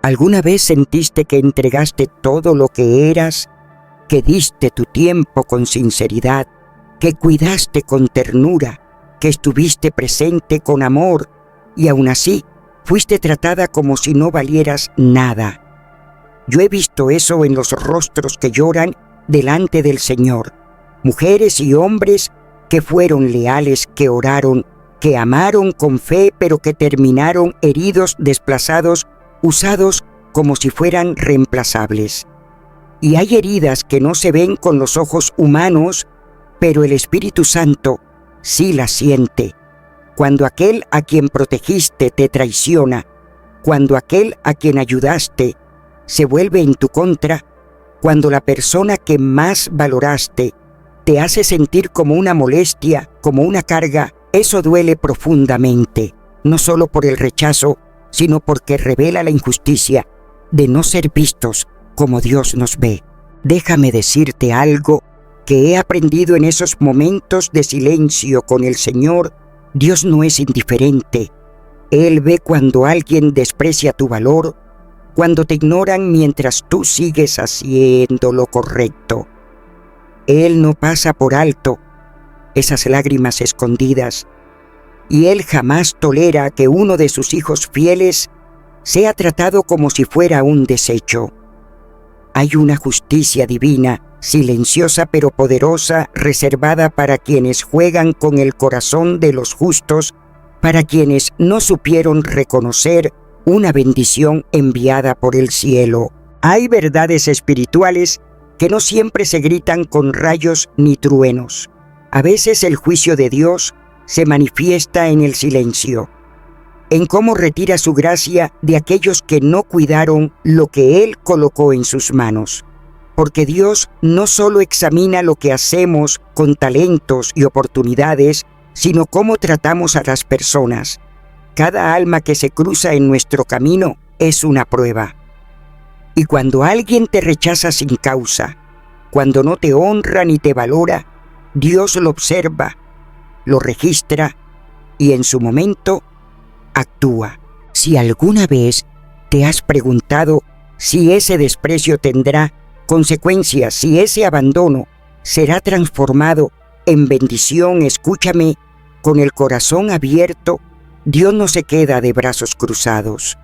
¿Alguna vez sentiste que entregaste todo lo que eras, que diste tu tiempo con sinceridad, que cuidaste con ternura, que estuviste presente con amor y aún así fuiste tratada como si no valieras nada? Yo he visto eso en los rostros que lloran delante del Señor, mujeres y hombres que fueron leales, que oraron, que amaron con fe, pero que terminaron heridos, desplazados, usados como si fueran reemplazables. Y hay heridas que no se ven con los ojos humanos, pero el Espíritu Santo sí las siente. Cuando aquel a quien protegiste te traiciona, cuando aquel a quien ayudaste se vuelve en tu contra, cuando la persona que más valoraste te hace sentir como una molestia, como una carga, eso duele profundamente, no solo por el rechazo, sino porque revela la injusticia de no ser vistos como Dios nos ve. Déjame decirte algo que he aprendido en esos momentos de silencio con el Señor. Dios no es indiferente. Él ve cuando alguien desprecia tu valor, cuando te ignoran mientras tú sigues haciendo lo correcto. Él no pasa por alto esas lágrimas escondidas, y Él jamás tolera que uno de sus hijos fieles sea tratado como si fuera un desecho. Hay una justicia divina, silenciosa pero poderosa, reservada para quienes juegan con el corazón de los justos, para quienes no supieron reconocer una bendición enviada por el cielo. Hay verdades espirituales que no siempre se gritan con rayos ni truenos. A veces el juicio de Dios se manifiesta en el silencio, en cómo retira su gracia de aquellos que no cuidaron lo que Él colocó en sus manos. Porque Dios no solo examina lo que hacemos con talentos y oportunidades, sino cómo tratamos a las personas. Cada alma que se cruza en nuestro camino es una prueba. Y cuando alguien te rechaza sin causa, cuando no te honra ni te valora, Dios lo observa, lo registra y en su momento actúa. Si alguna vez te has preguntado si ese desprecio tendrá consecuencias, si ese abandono será transformado en bendición, escúchame, con el corazón abierto, Dios no se queda de brazos cruzados.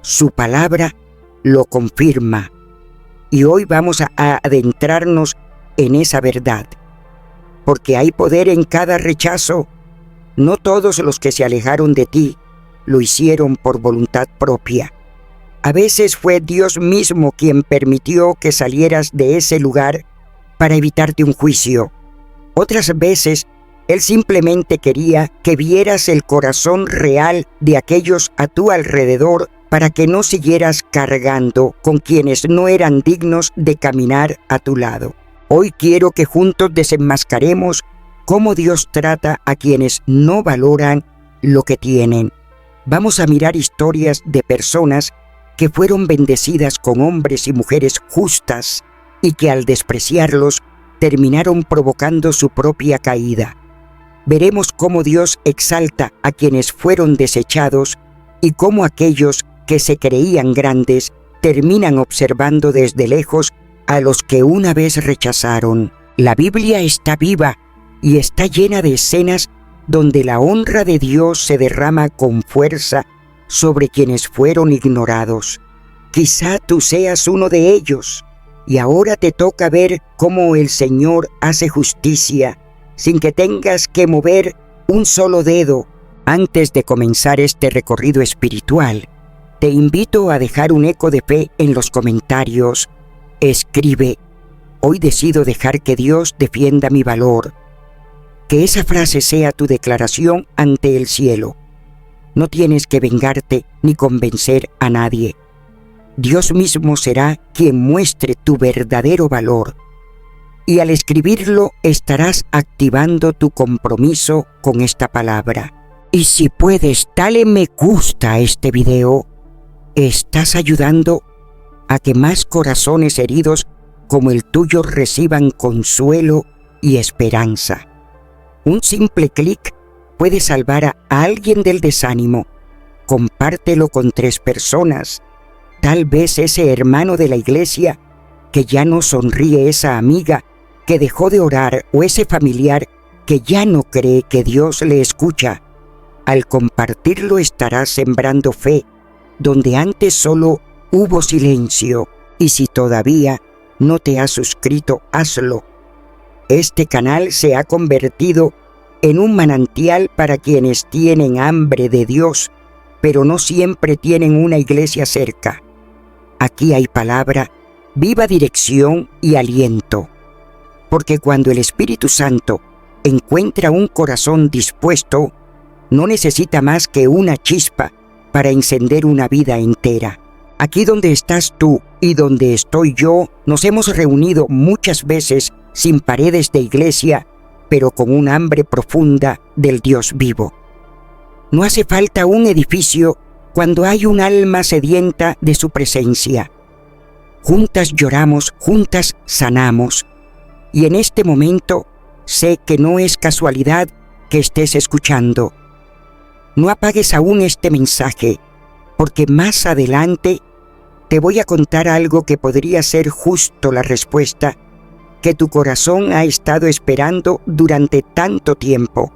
Su palabra lo confirma. Y hoy vamos a adentrarnos en esa verdad. Porque hay poder en cada rechazo. No todos los que se alejaron de ti lo hicieron por voluntad propia. A veces fue Dios mismo quien permitió que salieras de ese lugar para evitarte un juicio. Otras veces Él simplemente quería que vieras el corazón real de aquellos a tu alrededor para que no siguieras cargando con quienes no eran dignos de caminar a tu lado. Hoy quiero que juntos desenmascaremos cómo Dios trata a quienes no valoran lo que tienen. Vamos a mirar historias de personas que fueron bendecidas con hombres y mujeres justas y que al despreciarlos terminaron provocando su propia caída. Veremos cómo Dios exalta a quienes fueron desechados y cómo aquellos que se creían grandes terminan observando desde lejos a los que una vez rechazaron. La Biblia está viva y está llena de escenas donde la honra de Dios se derrama con fuerza sobre quienes fueron ignorados. Quizá tú seas uno de ellos y ahora te toca ver cómo el Señor hace justicia sin que tengas que mover un solo dedo. Antes de comenzar este recorrido espiritual, te invito a dejar un eco de fe en los comentarios. Escribe: hoy decido dejar que Dios defienda mi valor. Que esa frase sea tu declaración ante el cielo. No tienes que vengarte ni convencer a nadie. Dios mismo será quien muestre tu verdadero valor. Y al escribirlo estarás activando tu compromiso con esta palabra. Y si puedes, dale me gusta a este video. Estás ayudando a que más corazones heridos como el tuyo reciban consuelo y esperanza. Un simple clic puede salvar a alguien del desánimo. Compártelo con 3 personas Tal vez ese hermano de la iglesia que ya no sonríe, esa amiga que dejó de orar o ese familiar que ya no cree que Dios le escucha. Al compartirlo estarás sembrando fe, donde antes solo hubo silencio. Y si todavía no te has suscrito, hazlo. Este canal se ha convertido en un manantial para quienes tienen hambre de Dios, pero no siempre tienen una iglesia cerca. Aquí hay palabra, viva dirección y aliento. Porque cuando el Espíritu Santo encuentra un corazón dispuesto, no necesita más que una chispa para encender una vida entera. Aquí donde estás tú y donde estoy yo, nos hemos reunido muchas veces sin paredes de iglesia, pero con un hambre profunda del Dios vivo. No hace falta un edificio cuando hay un alma sedienta de su presencia. Juntas lloramos, juntas sanamos. Y en este momento sé que no es casualidad que estés escuchando. No apagues aún este mensaje, porque más adelante te voy a contar algo que podría ser justo la respuesta que tu corazón ha estado esperando durante tanto tiempo.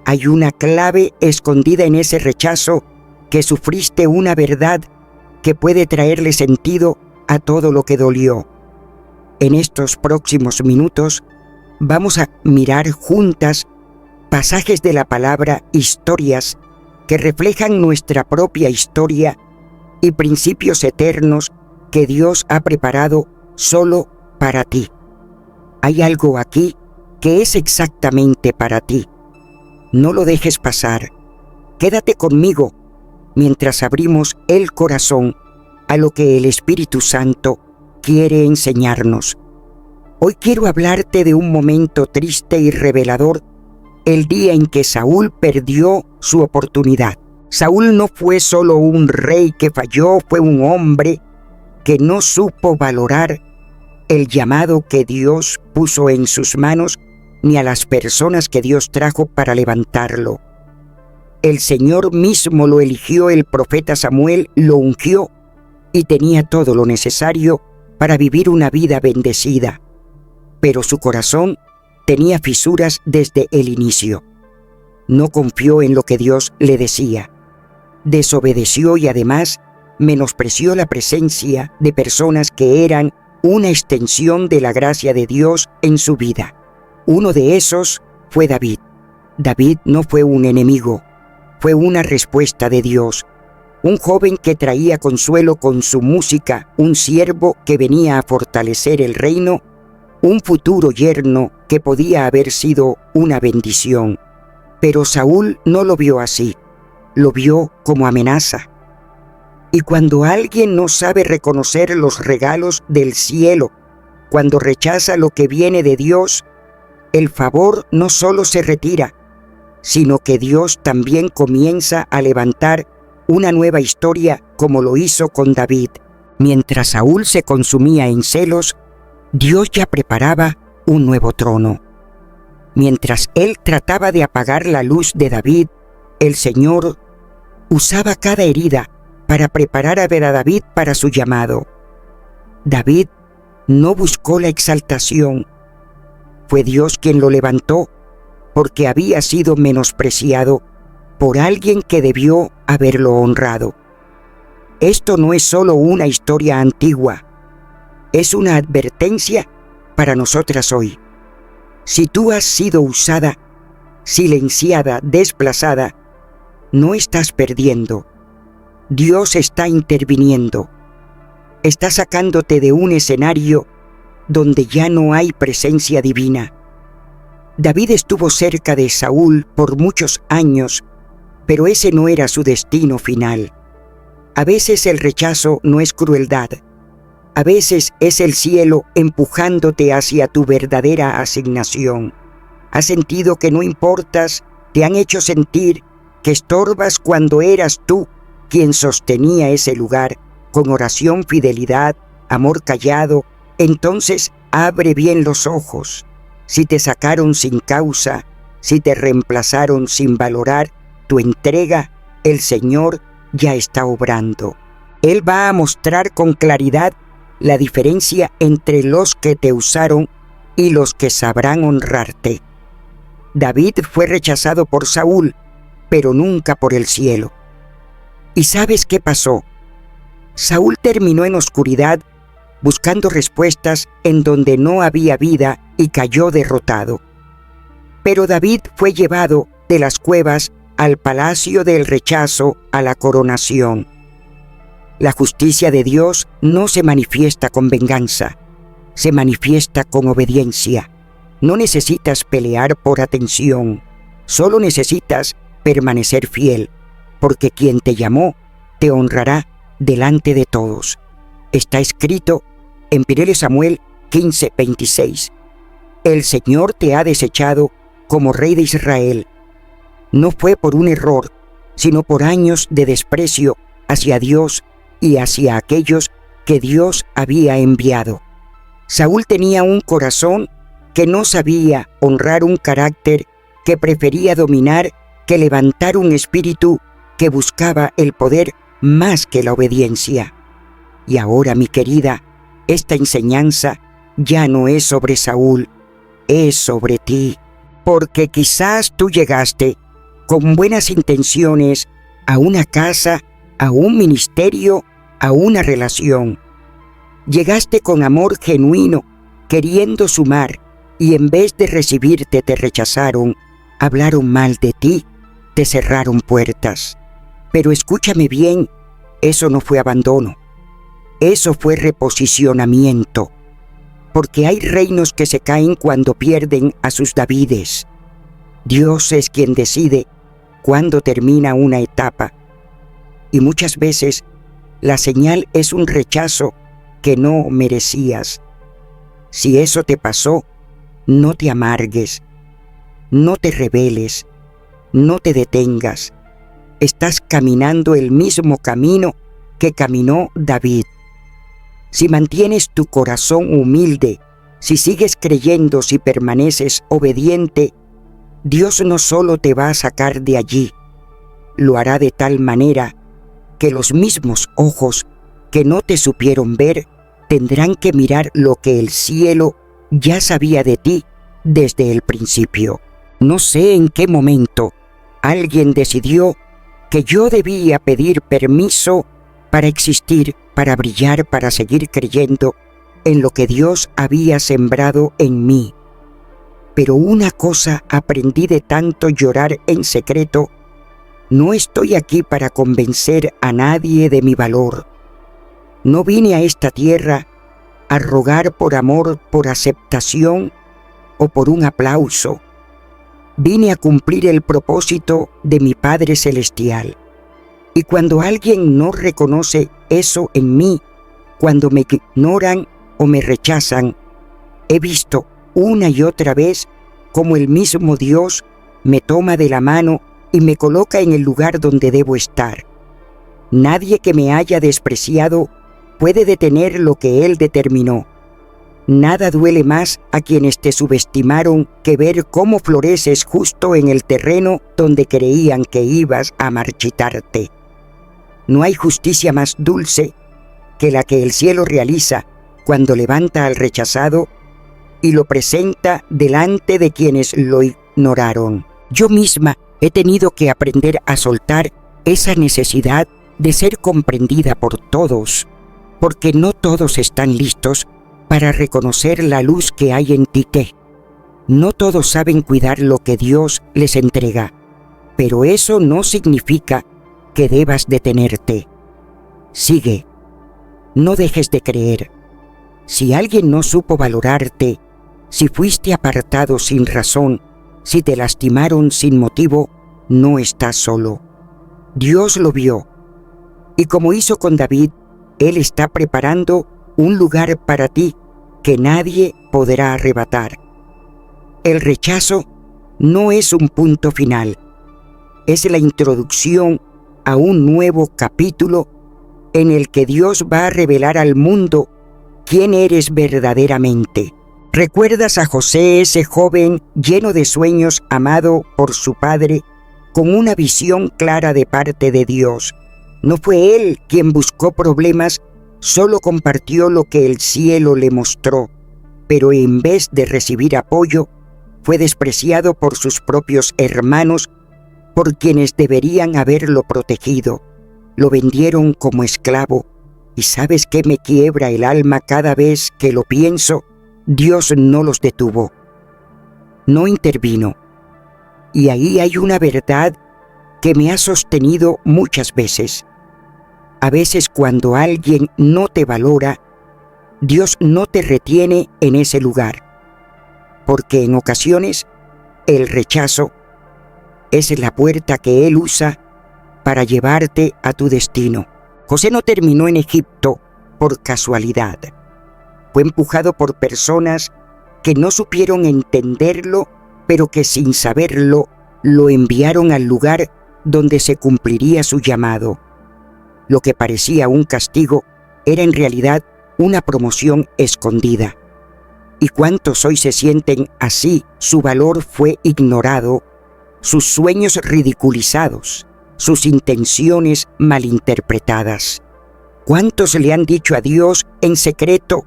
Hay una clave escondida en ese rechazo que sufriste, una verdad que puede traerle sentido a todo lo que dolió. En estos próximos minutos vamos a mirar juntas pasajes de la palabra, historias que reflejan nuestra propia historia y principios eternos que Dios ha preparado solo para ti. Hay algo aquí que es exactamente para ti. No lo dejes pasar. Quédate conmigo mientras abrimos el corazón a lo que el Espíritu Santo quiere enseñarnos. Hoy quiero hablarte de un momento triste y revelador, el día en que Saúl perdió su oportunidad. Saúl no fue solo un rey que falló, fue un hombre que no supo valorar el llamado que Dios puso en sus manos, ni a las personas que Dios trajo para levantarlo. El Señor mismo lo eligió, el profeta Samuel lo ungió y tenía todo lo necesario para vivir una vida bendecida. Pero su corazón tenía fisuras desde el inicio. No confió en lo que Dios le decía. Desobedeció y además menospreció la presencia de personas que eran una extensión de la gracia de Dios en su vida. Uno de esos fue David. David no fue un enemigo, fue una respuesta de Dios. Un joven que traía consuelo con su música, un siervo que venía a fortalecer el reino, un futuro yerno que podía haber sido una bendición. Pero Saúl no lo vio así, lo vio como amenaza. Y cuando alguien no sabe reconocer los regalos del cielo, cuando rechaza lo que viene de Dios, el favor no solo se retira, sino que Dios también comienza a levantar una nueva historia como lo hizo con David. Mientras Saúl se consumía en celos, Dios ya preparaba un nuevo trono. Mientras él trataba de apagar la luz de David, el Señor usaba cada herida para preparar a David para su llamado. David no buscó la exaltación. Fue Dios quien lo levantó porque había sido menospreciado por alguien que debió haberlo honrado. Esto no es solo una historia antigua, es una advertencia para nosotras hoy. Si tú has sido usada, silenciada, desplazada, no estás perdiendo. Dios está interviniendo. Está sacándote de un escenario donde ya no hay presencia divina. David estuvo cerca de Saúl por muchos años, pero ese no era su destino final. A veces el rechazo no es crueldad. A veces es el cielo empujándote hacia tu verdadera asignación. ¿Has sentido que no importas? ¿Te han hecho sentir que estorbas cuando eras tú quien sostenía ese lugar con oración, fidelidad, amor callado? Entonces abre bien los ojos. Si te sacaron sin causa, si te reemplazaron sin valorar tu entrega, el Señor ya está obrando. Él va a mostrar con claridad la diferencia entre los que te usaron y los que sabrán honrarte. David fue rechazado por Saúl, pero nunca por el cielo. ¿Y sabes qué pasó? Saúl terminó en oscuridad buscando respuestas en donde no había vida y cayó derrotado. Pero David fue llevado de las cuevas al palacio del rechazo a la coronación. La justicia de Dios no se manifiesta con venganza, se manifiesta con obediencia. No necesitas pelear por atención, solo necesitas permanecer fiel, porque quien te llamó te honrará delante de todos. Está escrito en 1 Samuel 15:26. El Señor te ha desechado como rey de Israel. No fue por un error, sino por años de desprecio hacia Dios y hacia aquellos que Dios había enviado. Saúl tenía un corazón que no sabía honrar un carácter que prefería dominar que levantar un espíritu que buscaba el poder más que la obediencia. Y ahora, mi querida, esta enseñanza ya no es sobre Saúl, es sobre ti, porque quizás tú llegaste con buenas intenciones a una casa, a un ministerio, a una relación. Llegaste con amor genuino, queriendo sumar, y en vez de recibirte te rechazaron, hablaron mal de ti, te cerraron puertas. Pero escúchame bien, eso no fue abandono, eso fue reposicionamiento, porque hay reinos que se caen cuando pierden a sus Davides. Dios es quien decide cuándo termina una etapa, y muchas veces la señal es un rechazo que no merecías. Si eso te pasó, no te amargues, no te rebeles, no te detengas. Estás caminando el mismo camino que caminó David. Si mantienes tu corazón humilde, si sigues creyendo, si permaneces obediente, Dios no solo te va a sacar de allí, lo hará de tal manera que los mismos ojos que no te supieron ver tendrán que mirar lo que el cielo ya sabía de ti desde el principio. No sé en qué momento alguien decidió que yo debía pedir permiso para existir, para brillar, para seguir creyendo en lo que Dios había sembrado en mí. Pero una cosa aprendí de tanto llorar en secreto: no estoy aquí para convencer a nadie de mi valor. No vine a esta tierra a rogar por amor, por aceptación o por un aplauso. Vine a cumplir el propósito de mi Padre Celestial. Y cuando alguien no reconoce eso en mí, cuando me ignoran o me rechazan, he visto una y otra vez cómo el mismo Dios me toma de la mano y me coloca en el lugar donde debo estar. Nadie que me haya despreciado puede detener lo que Él determinó. Nada duele más a quienes te subestimaron que ver cómo floreces justo en el terreno donde creían que ibas a marchitarte. No hay justicia más dulce que la que el cielo realiza cuando levanta al rechazado y lo presenta delante de quienes lo ignoraron. Yo misma he tenido que aprender a soltar esa necesidad de ser comprendida por todos, porque no todos están listos para reconocer la luz que hay en ti. No todos saben cuidar lo que Dios les entrega, pero eso no significa que debas detenerte. Sigue, no dejes de creer. Si alguien no supo valorarte, si fuiste apartado sin razón, si te lastimaron sin motivo, no estás solo. Dios lo vio, y como hizo con David, Él está preparando un lugar para ti que nadie podrá arrebatar. El rechazo no es un punto final, es la introducción a un nuevo capítulo en el que Dios va a revelar al mundo quién eres verdaderamente. ¿Recuerdas a José, ese joven lleno de sueños, amado por su padre, con una visión clara de parte de Dios? No fue él quien buscó problemas, solo compartió lo que el cielo le mostró, pero en vez de recibir apoyo, fue despreciado por sus propios hermanos, por quienes deberían haberlo protegido. Lo vendieron como esclavo. ¿Y sabes qué me quiebra el alma cada vez que lo pienso? Dios no los detuvo. No intervino. Y ahí hay una verdad que me ha sostenido muchas veces. A veces cuando alguien no te valora, Dios no te retiene en ese lugar, porque en ocasiones el rechazo es la puerta que Él usa para llevarte a tu destino. José no terminó en Egipto por casualidad. Fue empujado por personas que no supieron entenderlo, pero que sin saberlo lo enviaron al lugar donde se cumpliría su llamado. Lo que parecía un castigo era en realidad una promoción escondida. ¿Y cuántos hoy se sienten así? Su valor fue ignorado, sus sueños ridiculizados, sus intenciones malinterpretadas. ¿Cuántos le han dicho a Dios en secreto: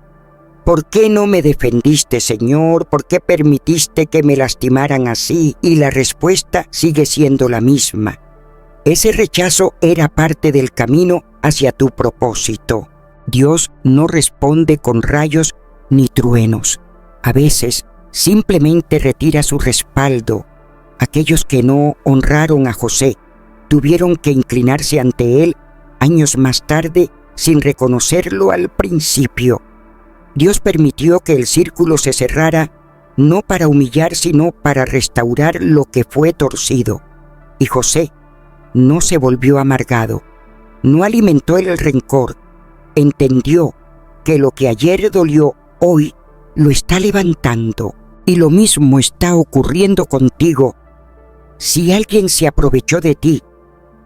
¿por qué no me defendiste, Señor? ¿Por qué permitiste que me lastimaran así? Y la respuesta sigue siendo la misma. Ese rechazo era parte del camino hacia tu propósito. Dios no responde con rayos ni truenos. A veces simplemente retira su respaldo. Aquellos que no honraron a José tuvieron que inclinarse ante él años más tarde sin reconocerlo al principio. Dios permitió que el círculo se cerrara no para humillar, sino para restaurar lo que fue torcido. Y José no se volvió amargado, no alimentó el rencor, entendió que lo que ayer dolió, hoy lo está levantando. Y lo mismo está ocurriendo contigo. Si alguien se aprovechó de ti,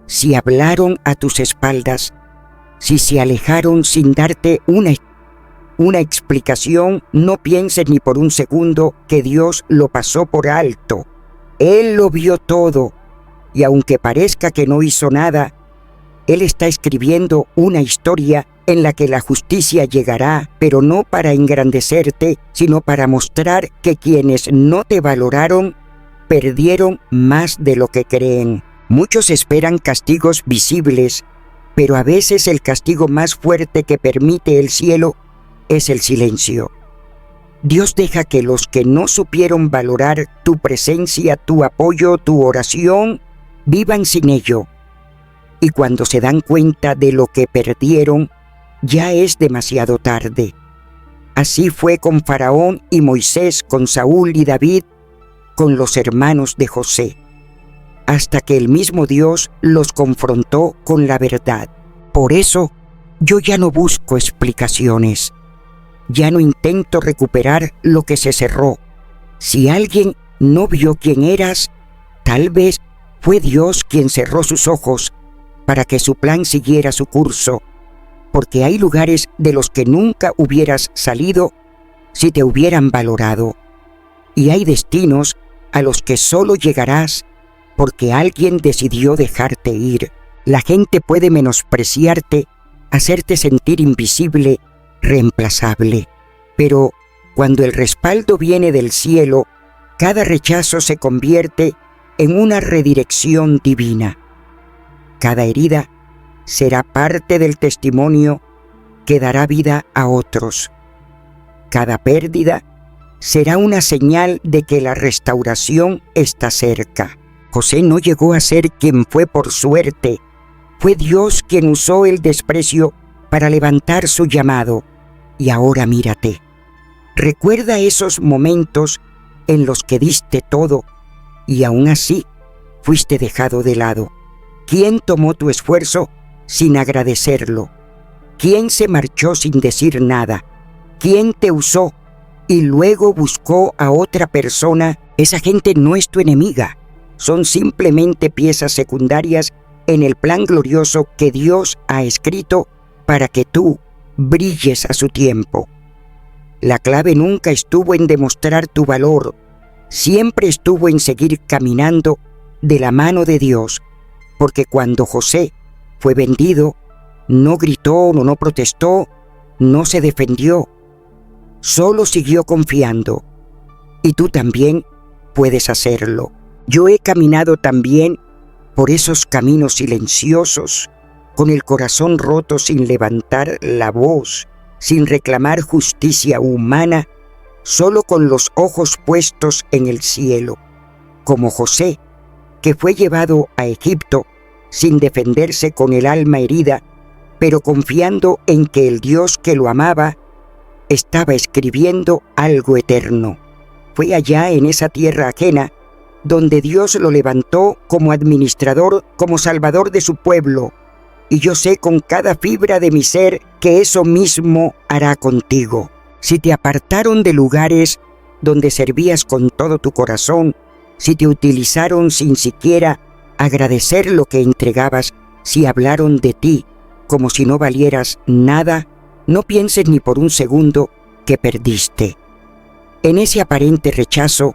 si hablaron a tus espaldas, si se alejaron sin darte una explicación, no pienses ni por un segundo que Dios lo pasó por alto. Él lo vio todo, y aunque parezca que no hizo nada, Él está escribiendo una historia en la que la justicia llegará, pero no para engrandecerte, sino para mostrar que quienes no te valoraron perdieron más de lo que creen. Muchos esperan castigos visibles, pero a veces el castigo más fuerte que permite el cielo es el silencio. Dios deja que los que no supieron valorar tu presencia, tu apoyo, tu oración, vivan sin ello. Y cuando se dan cuenta de lo que perdieron, ya es demasiado tarde. Así fue con Faraón y Moisés, con Saúl y David, con los hermanos de José, hasta que el mismo Dios los confrontó con la verdad. Por eso, yo ya no busco explicaciones. Ya no intento recuperar lo que se cerró. Si alguien no vio quién eras, tal vez fue Dios quien cerró sus ojos para que su plan siguiera su curso, porque hay lugares de los que nunca hubieras salido si te hubieran valorado, y hay destinos a los que solo llegarás porque alguien decidió dejarte ir. La gente puede menospreciarte, hacerte sentir invisible, reemplazable, pero cuando el respaldo viene del cielo, cada rechazo se convierte en una redirección divina. Cada herida será parte del testimonio que dará vida a otros. Cada pérdida será una señal de que la restauración está cerca. José no llegó a ser quien fue por suerte. Fue Dios quien usó el desprecio para levantar su llamado. Y ahora mírate. Recuerda esos momentos en los que diste todo y aún así fuiste dejado de lado. ¿Quién tomó tu esfuerzo sin agradecerlo? ¿Quién se marchó sin decir nada? ¿Quién te usó y luego buscó a otra persona? Esa gente no es tu enemiga. Son simplemente piezas secundarias en el plan glorioso que Dios ha escrito para que tú brilles a su tiempo. La clave nunca estuvo en demostrar tu valor, siempre estuvo en seguir caminando de la mano de Dios, porque cuando José Fue vendido, no gritó, no protestó, no se defendió, solo siguió confiando. Y tú también puedes hacerlo. Yo he caminado también por esos caminos silenciosos, con el corazón roto sin levantar la voz, sin reclamar justicia humana, solo con los ojos puestos en el cielo, como José, que fue llevado a Egipto sin defenderse, con el alma herida, pero confiando en que el Dios que lo amaba estaba escribiendo algo eterno. Fue allá en esa tierra ajena donde Dios lo levantó como administrador, como salvador de su pueblo, y yo sé con cada fibra de mi ser que eso mismo hará contigo. Si te apartaron de lugares donde servías con todo tu corazón, si te utilizaron sin siquiera agradecer lo que entregabas, si hablaron de ti como si no valieras nada, no pienses ni por un segundo que perdiste. En ese aparente rechazo,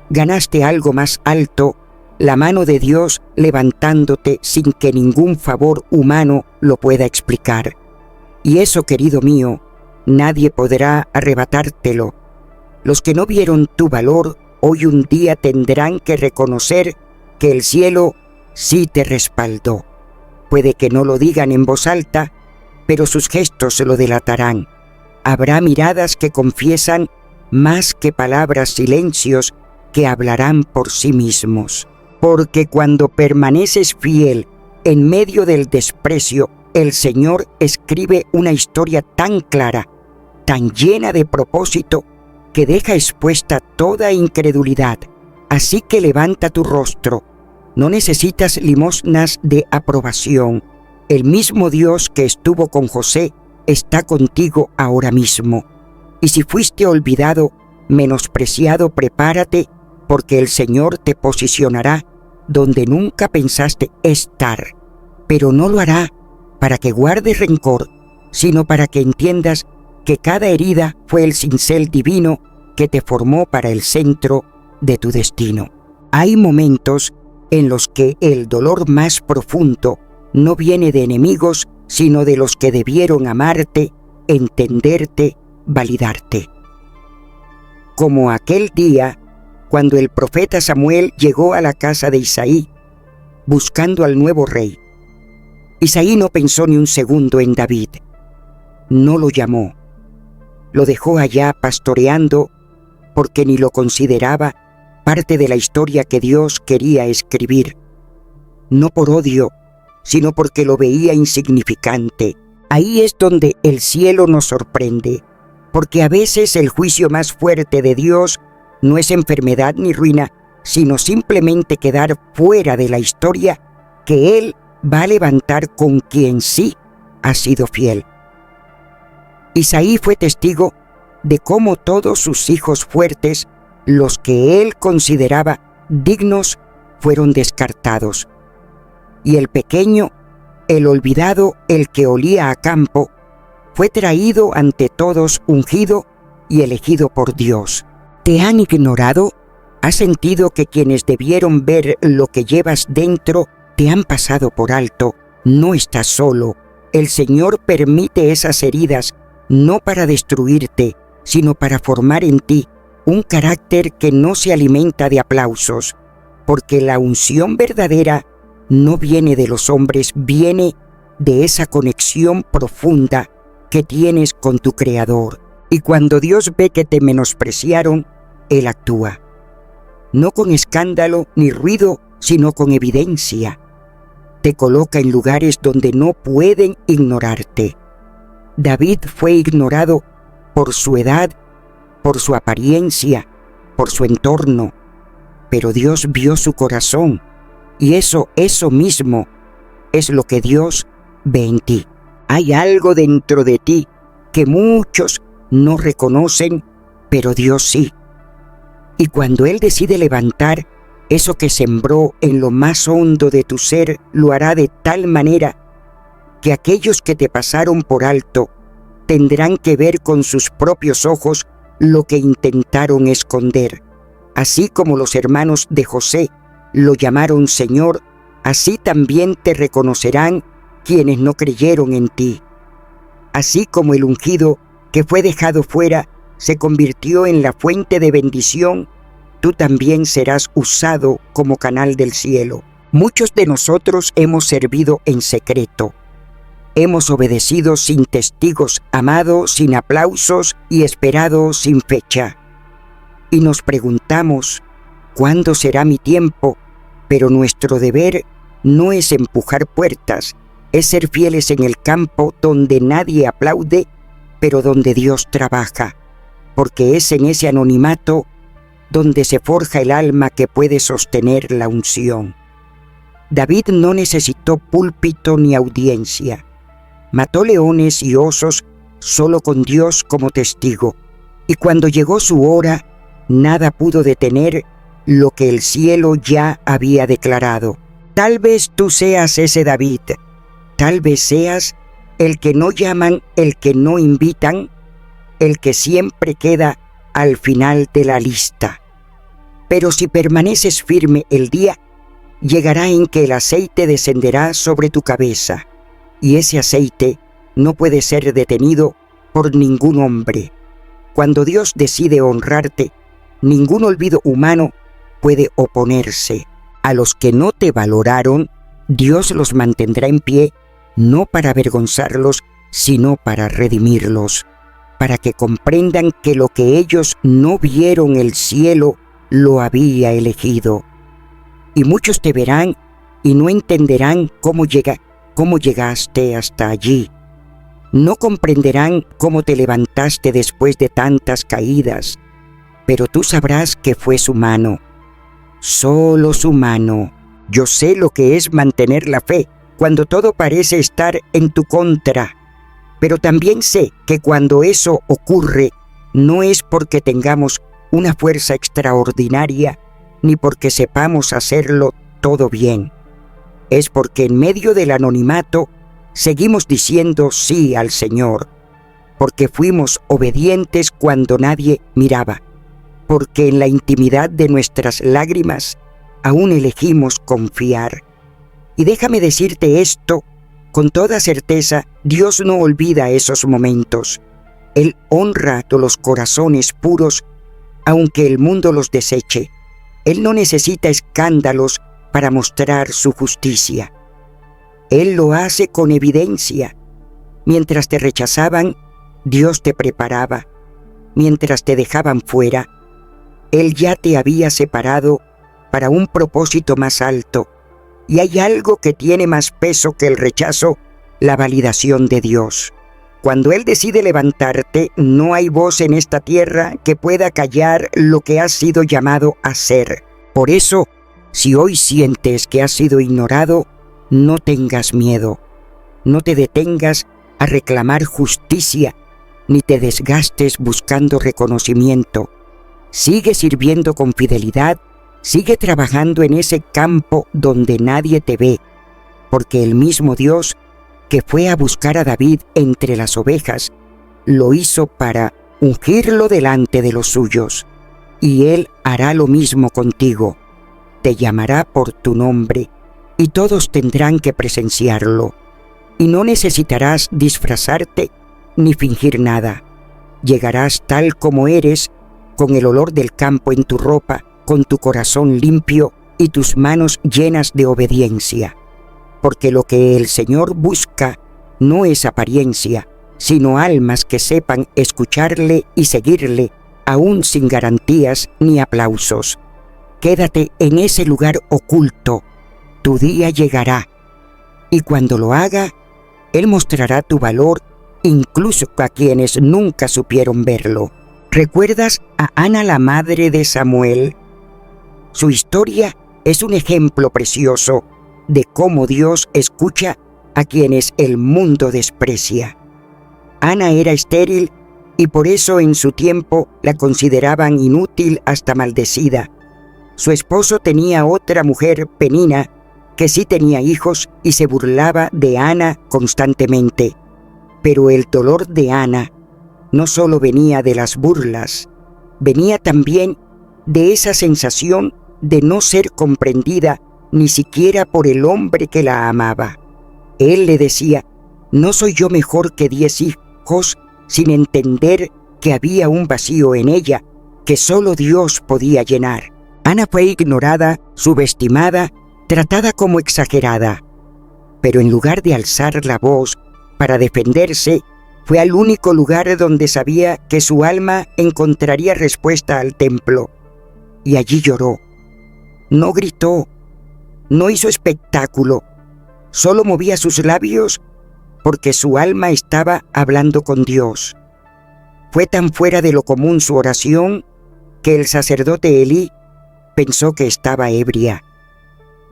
ganaste algo más alto, la mano de Dios levantándote sin que ningún favor humano lo pueda explicar. Y eso, querido mío, nadie podrá arrebatártelo. Los que no vieron tu valor, hoy un día tendrán que reconocer que el cielo sí te respaldó. Puede que no lo digan en voz alta, pero sus gestos se lo delatarán. Habrá miradas que confiesan más que palabras, silencios que hablarán por sí mismos. Porque cuando permaneces fiel en medio del desprecio, el Señor escribe una historia tan clara, tan llena de propósito, que deja expuesta toda incredulidad. Así que levanta tu rostro. No necesitas limosnas de aprobación. El mismo Dios que estuvo con José está contigo ahora mismo. Y si fuiste olvidado, menospreciado, prepárate, porque el Señor te posicionará donde nunca pensaste estar. Pero no lo hará para que guardes rencor, sino para que entiendas que cada herida fue el cincel divino que te formó para el centro de tu destino. Hay momentos en los que el dolor más profundo no viene de enemigos, sino de los que debieron amarte, entenderte, validarte. Como aquel día cuando el profeta Samuel llegó a la casa de Isaí, buscando al nuevo rey. Isaí no pensó ni un segundo en David. No lo llamó. Lo dejó allá pastoreando porque ni lo consideraba parte de la historia que Dios quería escribir. No por odio, sino porque lo veía insignificante. Ahí es donde el cielo nos sorprende, porque a veces el juicio más fuerte de Dios no es enfermedad ni ruina, sino simplemente quedar fuera de la historia que Él va a levantar con quien sí ha sido fiel. Isaí fue testigo de cómo todos sus hijos fuertes, los que él consideraba dignos, fueron descartados. Y el pequeño, el olvidado, el que olía a campo, fue traído ante todos ungido y elegido por Dios. ¿Te han ignorado? ¿Has sentido que quienes debieron ver lo que llevas dentro te han pasado por alto? No estás solo. El Señor permite esas heridas no para destruirte, sino para formar en ti un carácter que no se alimenta de aplausos, porque la unción verdadera no viene de los hombres, viene de esa conexión profunda que tienes con tu Creador. Y cuando Dios ve que te menospreciaron, Él actúa. No con escándalo ni ruido, sino con evidencia. Te coloca en lugares donde no pueden ignorarte. David fue ignorado por su edad, por su apariencia, por su entorno, pero Dios vio su corazón, y eso mismo es lo que Dios ve en ti. Hay algo dentro de ti que muchos no reconocen, pero Dios sí. Y cuando Él decide levantar eso que sembró en lo más hondo de tu ser, lo hará de tal manera que aquellos que te pasaron por alto tendrán que ver con sus propios ojos lo que intentaron esconder. Así como los hermanos de José lo llamaron Señor, así también te reconocerán quienes no creyeron en ti. Así como el ungido que fue dejado fuera se convirtió en la fuente de bendición, tú también serás usado como canal del cielo. Muchos de nosotros hemos servido en secreto. Hemos obedecido sin testigos, amado sin aplausos y esperado sin fecha. Y nos preguntamos, ¿cuándo será mi tiempo? Pero nuestro deber no es empujar puertas, es ser fieles en el campo donde nadie aplaude, pero donde Dios trabaja, porque es en ese anonimato donde se forja el alma que puede sostener la unción. David no necesitó púlpito ni audiencia. Mató leones y osos solo con Dios como testigo. Y cuando llegó su hora, nada pudo detener lo que el cielo ya había declarado. Tal vez tú seas ese David. Tal vez seas el que no llaman, el que no invitan, el que siempre queda al final de la lista. Pero si permaneces firme, el día llegará en que el aceite descenderá sobre tu cabeza, y ese aceite no puede ser detenido por ningún hombre. Cuando Dios decide honrarte, ningún olvido humano puede oponerse. A los que no te valoraron, Dios los mantendrá en pie, no para avergonzarlos, sino para redimirlos, para que comprendan que lo que ellos no vieron el cielo lo había elegido. Y muchos te verán y no entenderán cómo llegaste hasta allí. No comprenderán cómo te levantaste después de tantas caídas, pero tú sabrás que fue su mano, solo su mano. Yo sé lo que es mantener la fe cuando todo parece estar en tu contra, pero también sé que cuando eso ocurre no es porque tengamos una fuerza extraordinaria ni porque sepamos hacerlo todo bien. Es porque en medio del anonimato seguimos diciendo sí al Señor, porque fuimos obedientes cuando nadie miraba, porque en la intimidad de nuestras lágrimas aún elegimos confiar. Y déjame decirte esto, con toda certeza, Dios no olvida esos momentos. Él honra los corazones puros, aunque el mundo los deseche. Él no necesita escándalos para mostrar su justicia. Él lo hace con evidencia. Mientras te rechazaban, Dios te preparaba. Mientras te dejaban fuera, Él ya te había separado para un propósito más alto. Y hay algo que tiene más peso que el rechazo, la validación de Dios. Cuando Él decide levantarte, no hay voz en esta tierra que pueda callar lo que has sido llamado a ser. Por eso, si hoy sientes que has sido ignorado, no tengas miedo. No te detengas a reclamar justicia, ni te desgastes buscando reconocimiento. Sigue sirviendo con fidelidad, sigue trabajando en ese campo donde nadie te ve, porque el mismo Dios que fue a buscar a David entre las ovejas, lo hizo para ungirlo delante de los suyos, y Él hará lo mismo contigo. Te llamará por tu nombre, y todos tendrán que presenciarlo, y no necesitarás disfrazarte ni fingir nada. Llegarás tal como eres, con el olor del campo en tu ropa, con tu corazón limpio y tus manos llenas de obediencia. Porque lo que el Señor busca no es apariencia, sino almas que sepan escucharle y seguirle, aún sin garantías ni aplausos. Quédate en ese lugar oculto, tu día llegará, y cuando lo haga, Él mostrará tu valor incluso a quienes nunca supieron verlo. ¿Recuerdas a Ana, la madre de Samuel? Su historia es un ejemplo precioso de cómo Dios escucha a quienes el mundo desprecia. Ana era estéril y por eso en su tiempo la consideraban inútil hasta maldecida. Su esposo tenía otra mujer, Penina, que sí tenía hijos y se burlaba de Ana constantemente. Pero el dolor de Ana no solo venía de las burlas, venía también de esa sensación de no ser comprendida ni siquiera por el hombre que la amaba. Él le decía: ¿no soy yo mejor que 10 hijos?, sin entender que había un vacío en ella que solo Dios podía llenar. Ana fue ignorada, subestimada, tratada como exagerada. Pero en lugar de alzar la voz para defenderse, fue al único lugar donde sabía que su alma encontraría respuesta al templo. Y allí lloró. No gritó, no hizo espectáculo, solo movía sus labios porque su alma estaba hablando con Dios. Fue tan fuera de lo común su oración que el sacerdote Elí pensó que estaba ebria.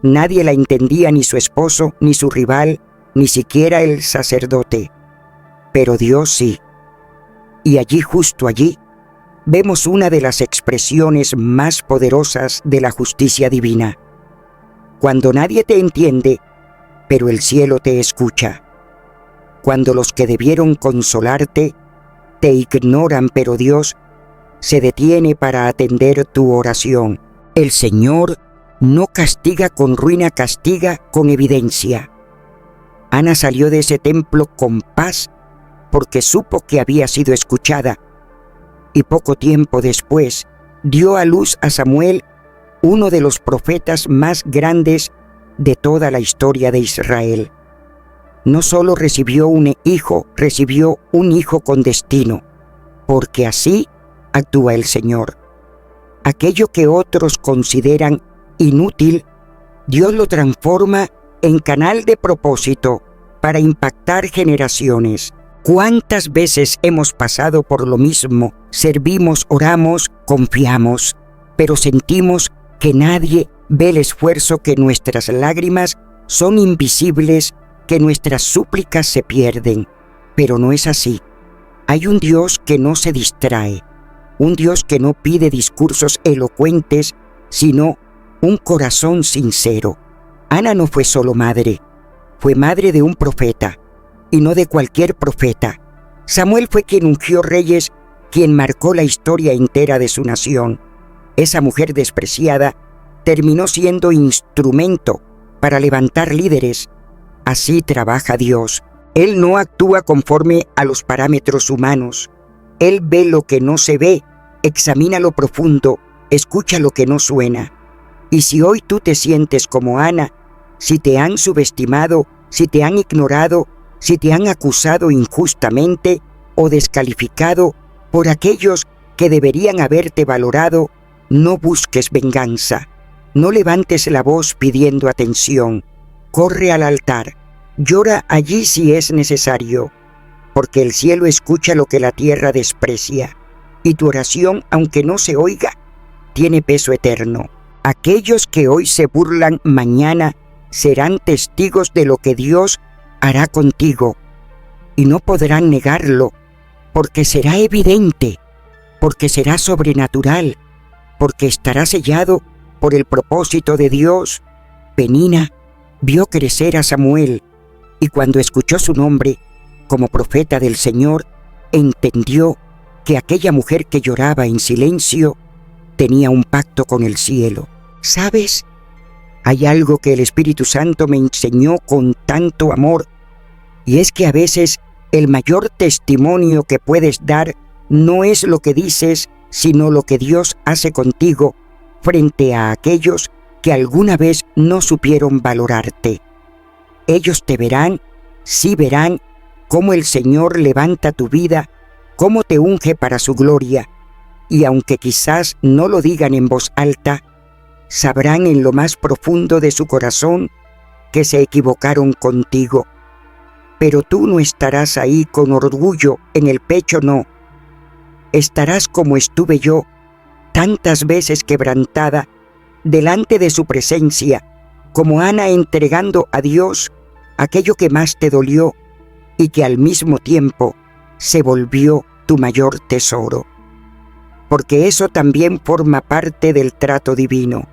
Nadie la entendía, ni su esposo, ni su rival, ni siquiera el sacerdote. Pero Dios sí. Y allí, justo allí, vemos una de las expresiones más poderosas de la justicia divina. Cuando nadie te entiende, pero el cielo te escucha. Cuando los que debieron consolarte te ignoran, pero Dios se detiene para atender tu oración. El Señor no castiga con ruina, castiga con evidencia. Ana salió de ese templo con paz porque supo que había sido escuchada, y poco tiempo después dio a luz a Samuel, uno de los profetas más grandes de toda la historia de Israel. No solo recibió un hijo con destino, porque así actúa el Señor. Aquello que otros consideran inútil, Dios lo transforma en canal de propósito para impactar generaciones. ¿Cuántas veces hemos pasado por lo mismo? Servimos, oramos, confiamos, pero sentimos que nadie ve el esfuerzo, que nuestras lágrimas son invisibles, que nuestras súplicas se pierden. Pero no es así. Hay un Dios que no se distrae, un Dios que no pide discursos elocuentes, sino un corazón sincero. Ana no fue solo madre, fue madre de un profeta, y no de cualquier profeta. Samuel fue quien ungió reyes, quien marcó la historia entera de su nación. Esa mujer despreciada terminó siendo instrumento para levantar líderes. Así trabaja Dios. Él no actúa conforme a los parámetros humanos. Él ve lo que no se ve, examina lo profundo, escucha lo que no suena. Y si hoy tú te sientes como Ana, si te han subestimado, si te han ignorado, si te han acusado injustamente o descalificado por aquellos que deberían haberte valorado, no busques venganza. No levantes la voz pidiendo atención. Corre al altar. Llora allí si es necesario, porque el cielo escucha lo que la tierra desprecia, y tu oración, aunque no se oiga, tiene peso eterno. Aquellos que hoy se burlan mañana serán testigos de lo que Dios hará contigo, y no podrán negarlo, porque será evidente, porque será sobrenatural, porque estará sellado por el propósito de Dios. Penina vio crecer a Samuel, y cuando escuchó su nombre como profeta del Señor, entendió que aquella mujer que lloraba en silencio tenía un pacto con el cielo. ¿Sabes? Hay algo que el Espíritu Santo me enseñó con tanto amor, y es que a veces el mayor testimonio que puedes dar no es lo que dices, sino lo que Dios hace contigo frente a aquellos que alguna vez no supieron valorarte. Ellos te verán, sí verán cómo el Señor levanta tu vida, cómo te unge para su gloria, y aunque quizás no lo digan en voz alta, sabrán en lo más profundo de su corazón que se equivocaron contigo. Pero tú no estarás ahí con orgullo en el pecho, no. Estarás como estuve yo, tantas veces quebrantada, delante de su presencia, como Ana entregando a Dios aquello que más te dolió y que al mismo tiempo se volvió tu mayor tesoro. Porque eso también forma parte del trato divino.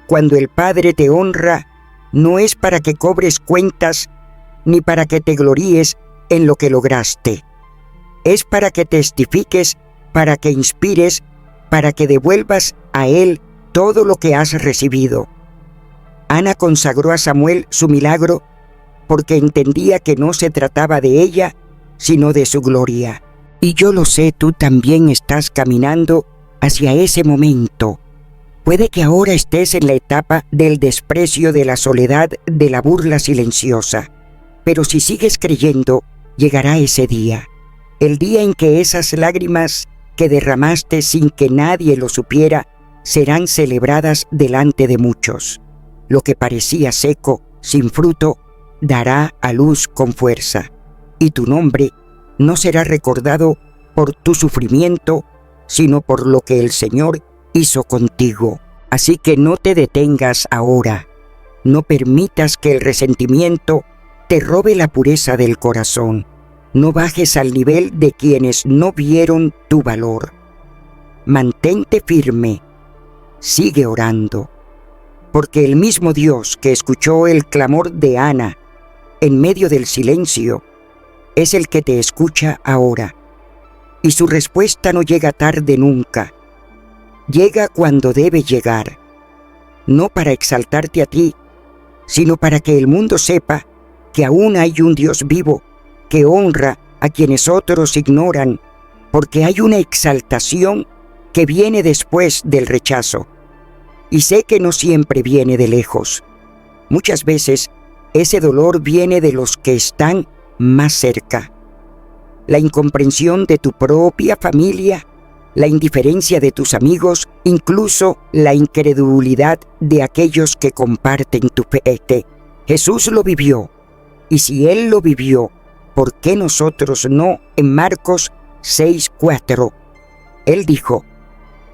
Cuando el Padre te honra, no es para que cobres cuentas ni para que te gloríes en lo que lograste. Es para que testifiques, para que inspires, para que devuelvas a Él todo lo que has recibido. Ana consagró a Samuel su milagro porque entendía que no se trataba de ella, sino de su gloria. Y yo lo sé, tú también estás caminando hacia ese momento. Puede que ahora estés en la etapa del desprecio, de la soledad, de la burla silenciosa. Pero si sigues creyendo, llegará ese día. El día en que esas lágrimas que derramaste sin que nadie lo supiera, serán celebradas delante de muchos. Lo que parecía seco, sin fruto, dará a luz con fuerza. Y tu nombre no será recordado por tu sufrimiento, sino por lo que el Señor hizo contigo. Así que no te detengas ahora. No permitas que el resentimiento te robe la pureza del corazón. No bajes al nivel de quienes no vieron tu valor. Mantente firme. Sigue orando. Porque el mismo Dios que escuchó el clamor de Ana en medio del silencio es el que te escucha ahora. Y su respuesta no llega tarde nunca. Llega cuando debe llegar, no para exaltarte a ti, sino para que el mundo sepa que aún hay un Dios vivo que honra a quienes otros ignoran, porque hay una exaltación que viene después del rechazo. Y sé que no siempre viene de lejos. Muchas veces ese dolor viene de los que están más cerca. La incomprensión de tu propia familia, la indiferencia de tus amigos, incluso la incredulidad de aquellos que comparten tu fe. Jesús lo vivió, y si Él lo vivió, ¿por qué nosotros no? En Marcos 6:4, Él dijo: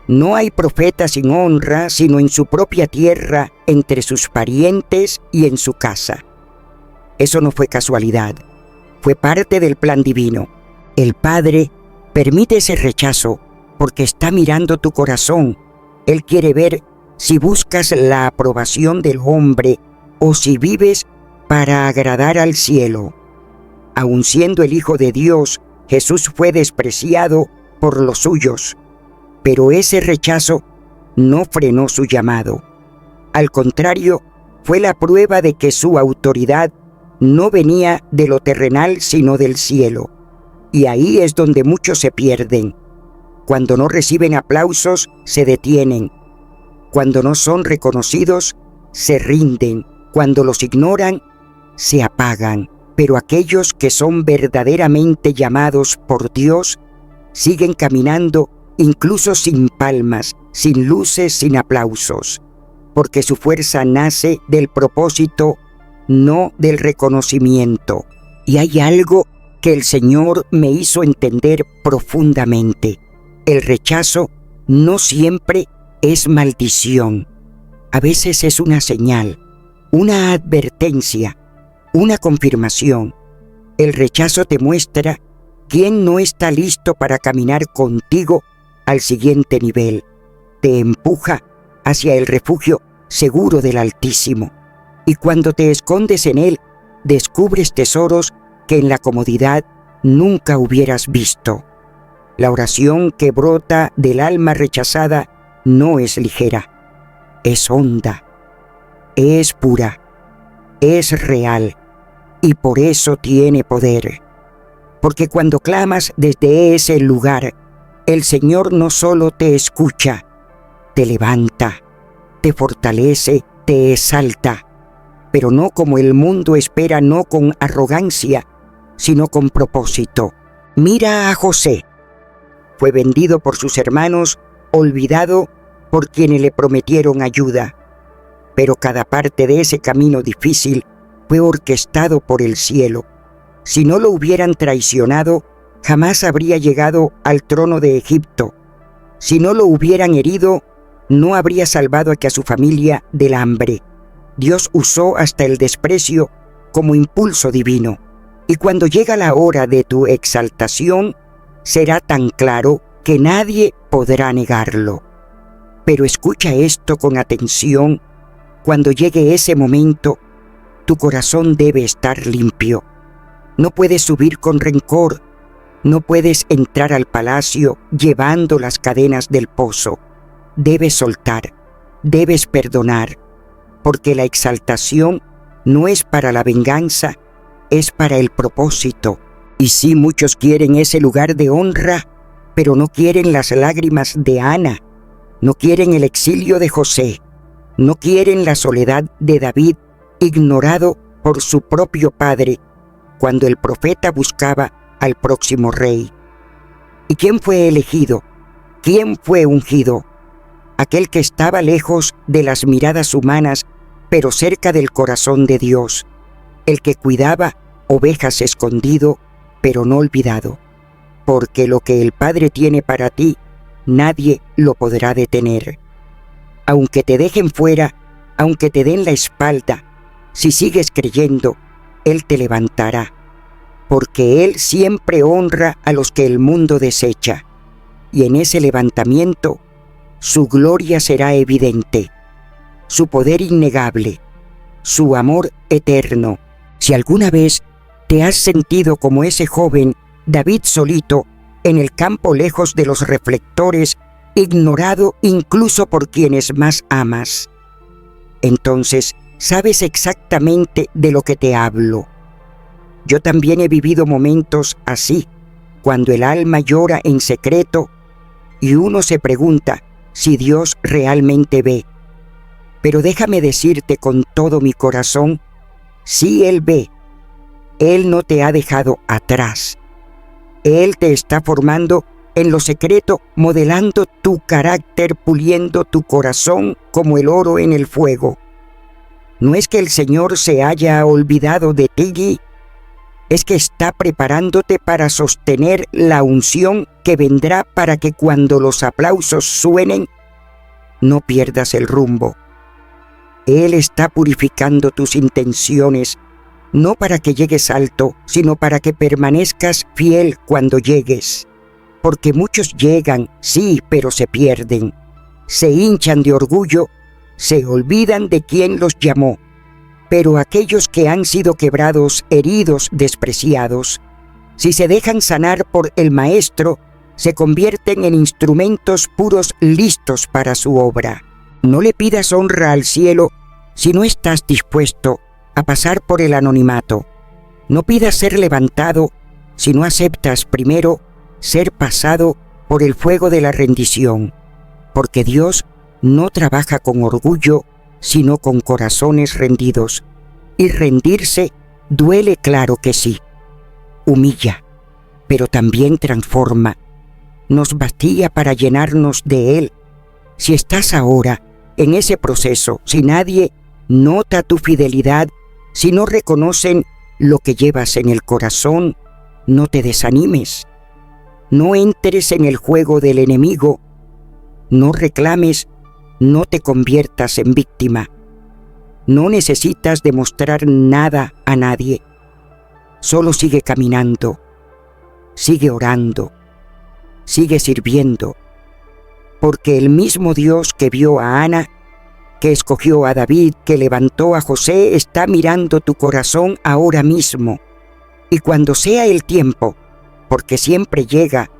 no hay profeta sin honra, sino en su propia tierra, entre sus parientes y en su casa. Eso no fue casualidad, fue parte del plan divino. El Padre permite ese rechazo porque está mirando tu corazón. Él quiere ver si buscas la aprobación del hombre o si vives para agradar al cielo. Aun siendo el Hijo de Dios, Jesús fue despreciado por los suyos, pero ese rechazo no frenó su llamado. Al contrario, fue la prueba de que su autoridad no venía de lo terrenal, sino del cielo. Y ahí es donde muchos se pierden. Cuando no reciben aplausos, se detienen. Cuando no son reconocidos, se rinden. Cuando los ignoran, se apagan. Pero aquellos que son verdaderamente llamados por Dios, siguen caminando incluso sin palmas, sin luces, sin aplausos, porque su fuerza nace del propósito, no del reconocimiento. Y hay algo que el Señor me hizo entender profundamente. El rechazo no siempre es maldición. A veces es una señal, una advertencia, una confirmación. El rechazo te muestra quién no está listo para caminar contigo al siguiente nivel. Te empuja hacia el refugio seguro del Altísimo. Y cuando te escondes en él, descubres tesoros que en la comodidad nunca hubieras visto. La oración que brota del alma rechazada no es ligera, es honda, es pura, es real y por eso tiene poder. Porque cuando clamas desde ese lugar, el Señor no solo te escucha, te levanta, te fortalece, te exalta, pero no como el mundo espera, no con arrogancia, sino con propósito. Mira a José. Fue vendido por sus hermanos, olvidado por quienes le prometieron ayuda. Pero cada parte de ese camino difícil fue orquestado por el cielo. Si no lo hubieran traicionado, jamás habría llegado al trono de Egipto. Si no lo hubieran herido, no habría salvado a su familia del hambre. Dios usó hasta el desprecio como impulso divino. Y cuando llega la hora de tu exaltación, será tan claro que nadie podrá negarlo. Pero escucha esto con atención. Cuando llegue ese momento, tu corazón debe estar limpio. No puedes subir con rencor. No puedes entrar al palacio llevando las cadenas del pozo. Debes soltar, debes perdonar, porque la exaltación no es para la venganza, es para el propósito. Y sí, muchos quieren ese lugar de honra, pero no quieren las lágrimas de Ana, no quieren el exilio de José, no quieren la soledad de David, ignorado por su propio padre, cuando el profeta buscaba al próximo rey. ¿Y quién fue elegido? ¿Quién fue ungido? Aquel que estaba lejos de las miradas humanas, pero cerca del corazón de Dios, el que cuidaba ovejas escondido, pero no olvidado, porque lo que el Padre tiene para ti, nadie lo podrá detener. Aunque te dejen fuera, aunque te den la espalda, si sigues creyendo, Él te levantará, porque Él siempre honra a los que el mundo desecha, y en ese levantamiento su gloria será evidente, su poder innegable, su amor eterno. Si alguna vez te has sentido como ese joven David solito en el campo lejos de los reflectores, ignorado incluso por quienes más amas, entonces sabes exactamente de lo que te hablo. Yo también he vivido momentos así, cuando el alma llora en secreto y uno se pregunta si Dios realmente ve. Pero déjame decirte con todo mi corazón, sí Él ve. Él no te ha dejado atrás. Él te está formando en lo secreto, modelando tu carácter, puliendo tu corazón como el oro en el fuego. No es que el Señor se haya olvidado de ti, es que está preparándote para sostener la unción que vendrá para que cuando los aplausos suenen, no pierdas el rumbo. Él está purificando tus intenciones, no para que llegues alto, sino para que permanezcas fiel cuando llegues. Porque muchos llegan, sí, pero se pierden. Se hinchan de orgullo, se olvidan de quien los llamó. Pero aquellos que han sido quebrados, heridos, despreciados, si se dejan sanar por el Maestro, se convierten en instrumentos puros listos para su obra. No le pidas honra al cielo si no estás dispuesto a pasar por el anonimato. No pidas ser levantado si no aceptas primero ser pasado por el fuego de la rendición, porque Dios no trabaja con orgullo, sino con corazones rendidos. Y rendirse duele, claro que sí. Humilla, pero también transforma. Nos vacía para llenarnos de Él. Si estás ahora en ese proceso, si nadie nota tu fidelidad, si no reconocen lo que llevas en el corazón, no te desanimes. No entres en el juego del enemigo. No reclames, no te conviertas en víctima. No necesitas demostrar nada a nadie. Solo sigue caminando, sigue orando, sigue sirviendo, porque el mismo Dios que vio a Ana, que escogió a David, que levantó a José, está mirando tu corazón ahora mismo. Y cuando sea el tiempo, porque siempre llega,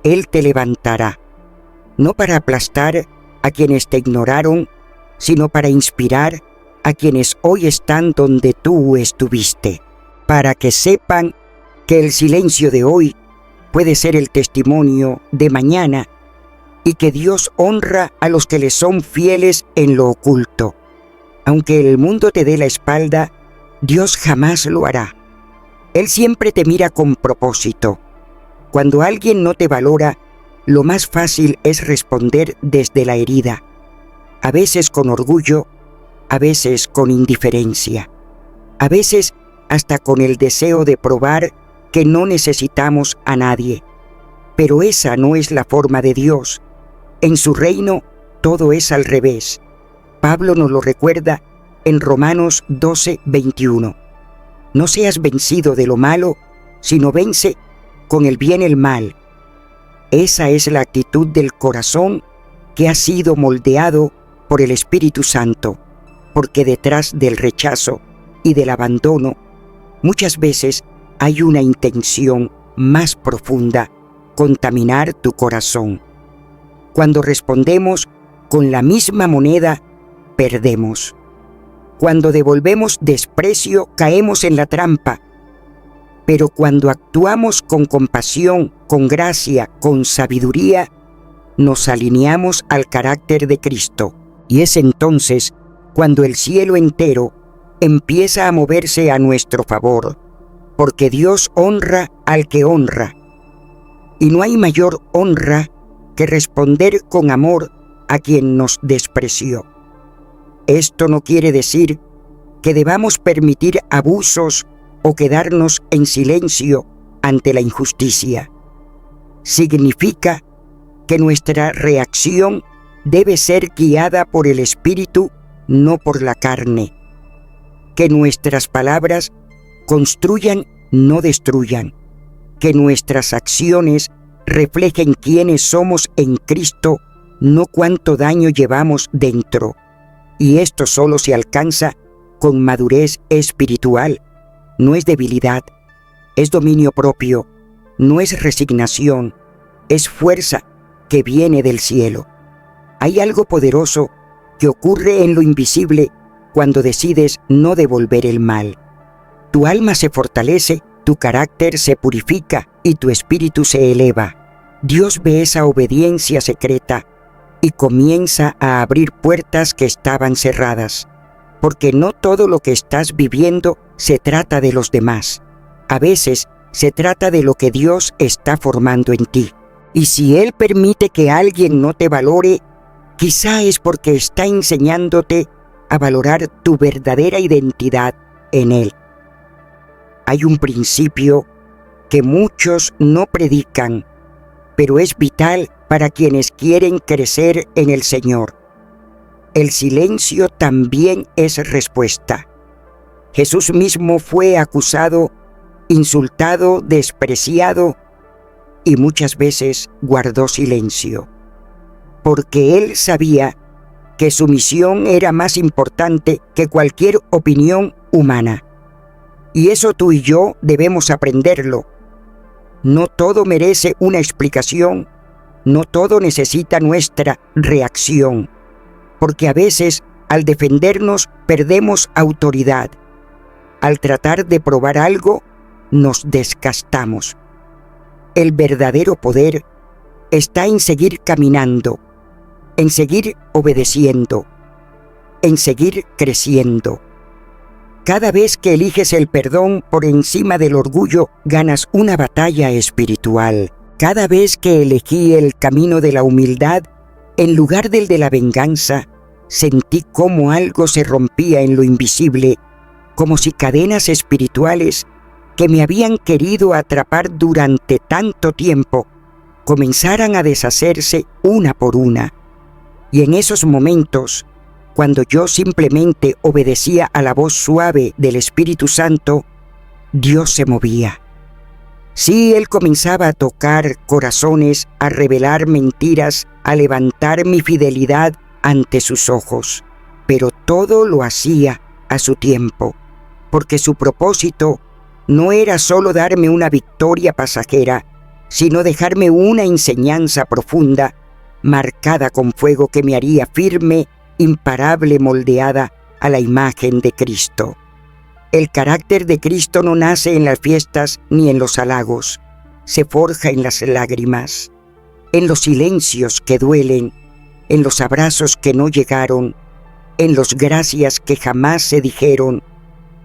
Él te levantará, no para aplastar a quienes te ignoraron, sino para inspirar a quienes hoy están donde tú estuviste, para que sepan que el silencio de hoy puede ser el testimonio de mañana y que Dios honra a los que le son fieles en lo oculto. Aunque el mundo te dé la espalda, Dios jamás lo hará. Él siempre te mira con propósito. Cuando alguien no te valora, lo más fácil es responder desde la herida, a veces con orgullo, a veces con indiferencia, a veces hasta con el deseo de probar que no necesitamos a nadie. Pero esa no es la forma de Dios. En su reino todo es al revés. Pablo nos lo recuerda en Romanos 12:21. No seas vencido de lo malo, sino vence con el bien el mal. Esa es la actitud del corazón que ha sido moldeado por el Espíritu Santo, porque detrás del rechazo y del abandono muchas veces hay una intención más profunda: contaminar tu corazón. Cuando respondemos con la misma moneda, perdemos. Cuando devolvemos desprecio, caemos en la trampa. Pero cuando actuamos con compasión, con gracia, con sabiduría, nos alineamos al carácter de Cristo. Y es entonces cuando el cielo entero empieza a moverse a nuestro favor, porque Dios honra al que honra. Y no hay mayor honra que responder con amor a quien nos despreció. Esto no quiere decir que debamos permitir abusos o quedarnos en silencio ante la injusticia. Significa que nuestra reacción debe ser guiada por el Espíritu, no por la carne. Que nuestras palabras construyan, no destruyan. Que nuestras acciones reflejen quiénes somos en Cristo, no cuánto daño llevamos dentro. Y esto solo se alcanza con madurez espiritual. No es debilidad, es dominio propio, no es resignación, es fuerza que viene del cielo. Hay algo poderoso que ocurre en lo invisible cuando decides no devolver el mal. Tu alma se fortalece, tu carácter se purifica y tu espíritu se eleva. Dios ve esa obediencia secreta y comienza a abrir puertas que estaban cerradas. Porque no todo lo que estás viviendo se trata de los demás. A veces se trata de lo que Dios está formando en ti. Y si Él permite que alguien no te valore, quizá es porque está enseñándote a valorar tu verdadera identidad en Él. Hay un principio que muchos no predican, pero es vital para quienes quieren crecer en el Señor. El silencio también es respuesta. Jesús mismo fue acusado, insultado, despreciado y muchas veces guardó silencio, porque Él sabía que su misión era más importante que cualquier opinión humana. Y eso tú y yo debemos aprenderlo. No todo merece una explicación, no todo necesita nuestra reacción. Porque a veces, al defendernos, perdemos autoridad. Al tratar de probar algo, nos desgastamos. El verdadero poder está en seguir caminando, en seguir obedeciendo, en seguir creciendo. Cada vez que eliges el perdón por encima del orgullo, ganas una batalla espiritual. Cada vez que elegí el camino de la humildad, en lugar del de la venganza, sentí cómo algo se rompía en lo invisible, como si cadenas espirituales que me habían querido atrapar durante tanto tiempo comenzaran a deshacerse una por una. Y en esos momentos, cuando yo simplemente obedecía a la voz suave del Espíritu Santo, Dios se movía. Sí, Él comenzaba a tocar corazones, a revelar mentiras, a levantar mi fidelidad ante sus ojos, pero todo lo hacía a su tiempo, porque su propósito no era solo darme una victoria pasajera, sino dejarme una enseñanza profunda, marcada con fuego que me haría firme, imparable, moldeada a la imagen de Cristo. El carácter de Cristo no nace en las fiestas ni en los halagos, se forja en las lágrimas, en los silencios que duelen, en los abrazos que no llegaron, en los gracias que jamás se dijeron,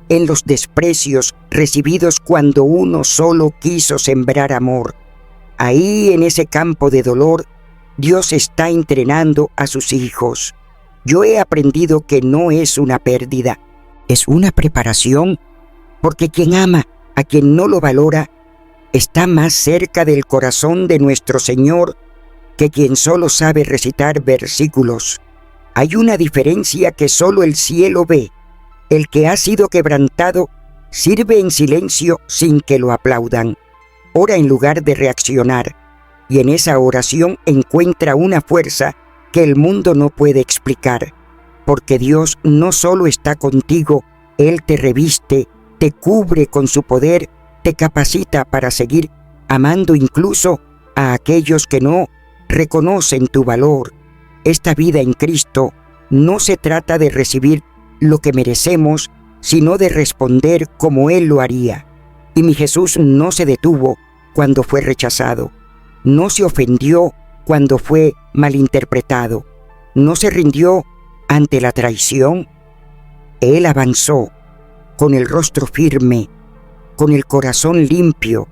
en los desprecios recibidos cuando uno solo quiso sembrar amor. Ahí, en ese campo de dolor, Dios está entrenando a sus hijos. Yo he aprendido que no es una pérdida, es una preparación, porque quien ama a quien no lo valora está más cerca del corazón de nuestro Señor que quien solo sabe recitar versículos. Hay una diferencia que solo el cielo ve. El que ha sido quebrantado sirve en silencio sin que lo aplaudan. Ora en lugar de reaccionar, y en esa oración encuentra una fuerza que el mundo no puede explicar, porque Dios no solo está contigo, Él te reviste, te cubre con su poder, te capacita para seguir amando incluso a aquellos que no reconocen tu valor. Esta vida en Cristo no se trata de recibir lo que merecemos, sino de responder como Él lo haría. Y mi Jesús no se detuvo cuando fue rechazado, no se ofendió cuando fue malinterpretado, no se rindió ante la traición. Él avanzó con el rostro firme, con el corazón limpio,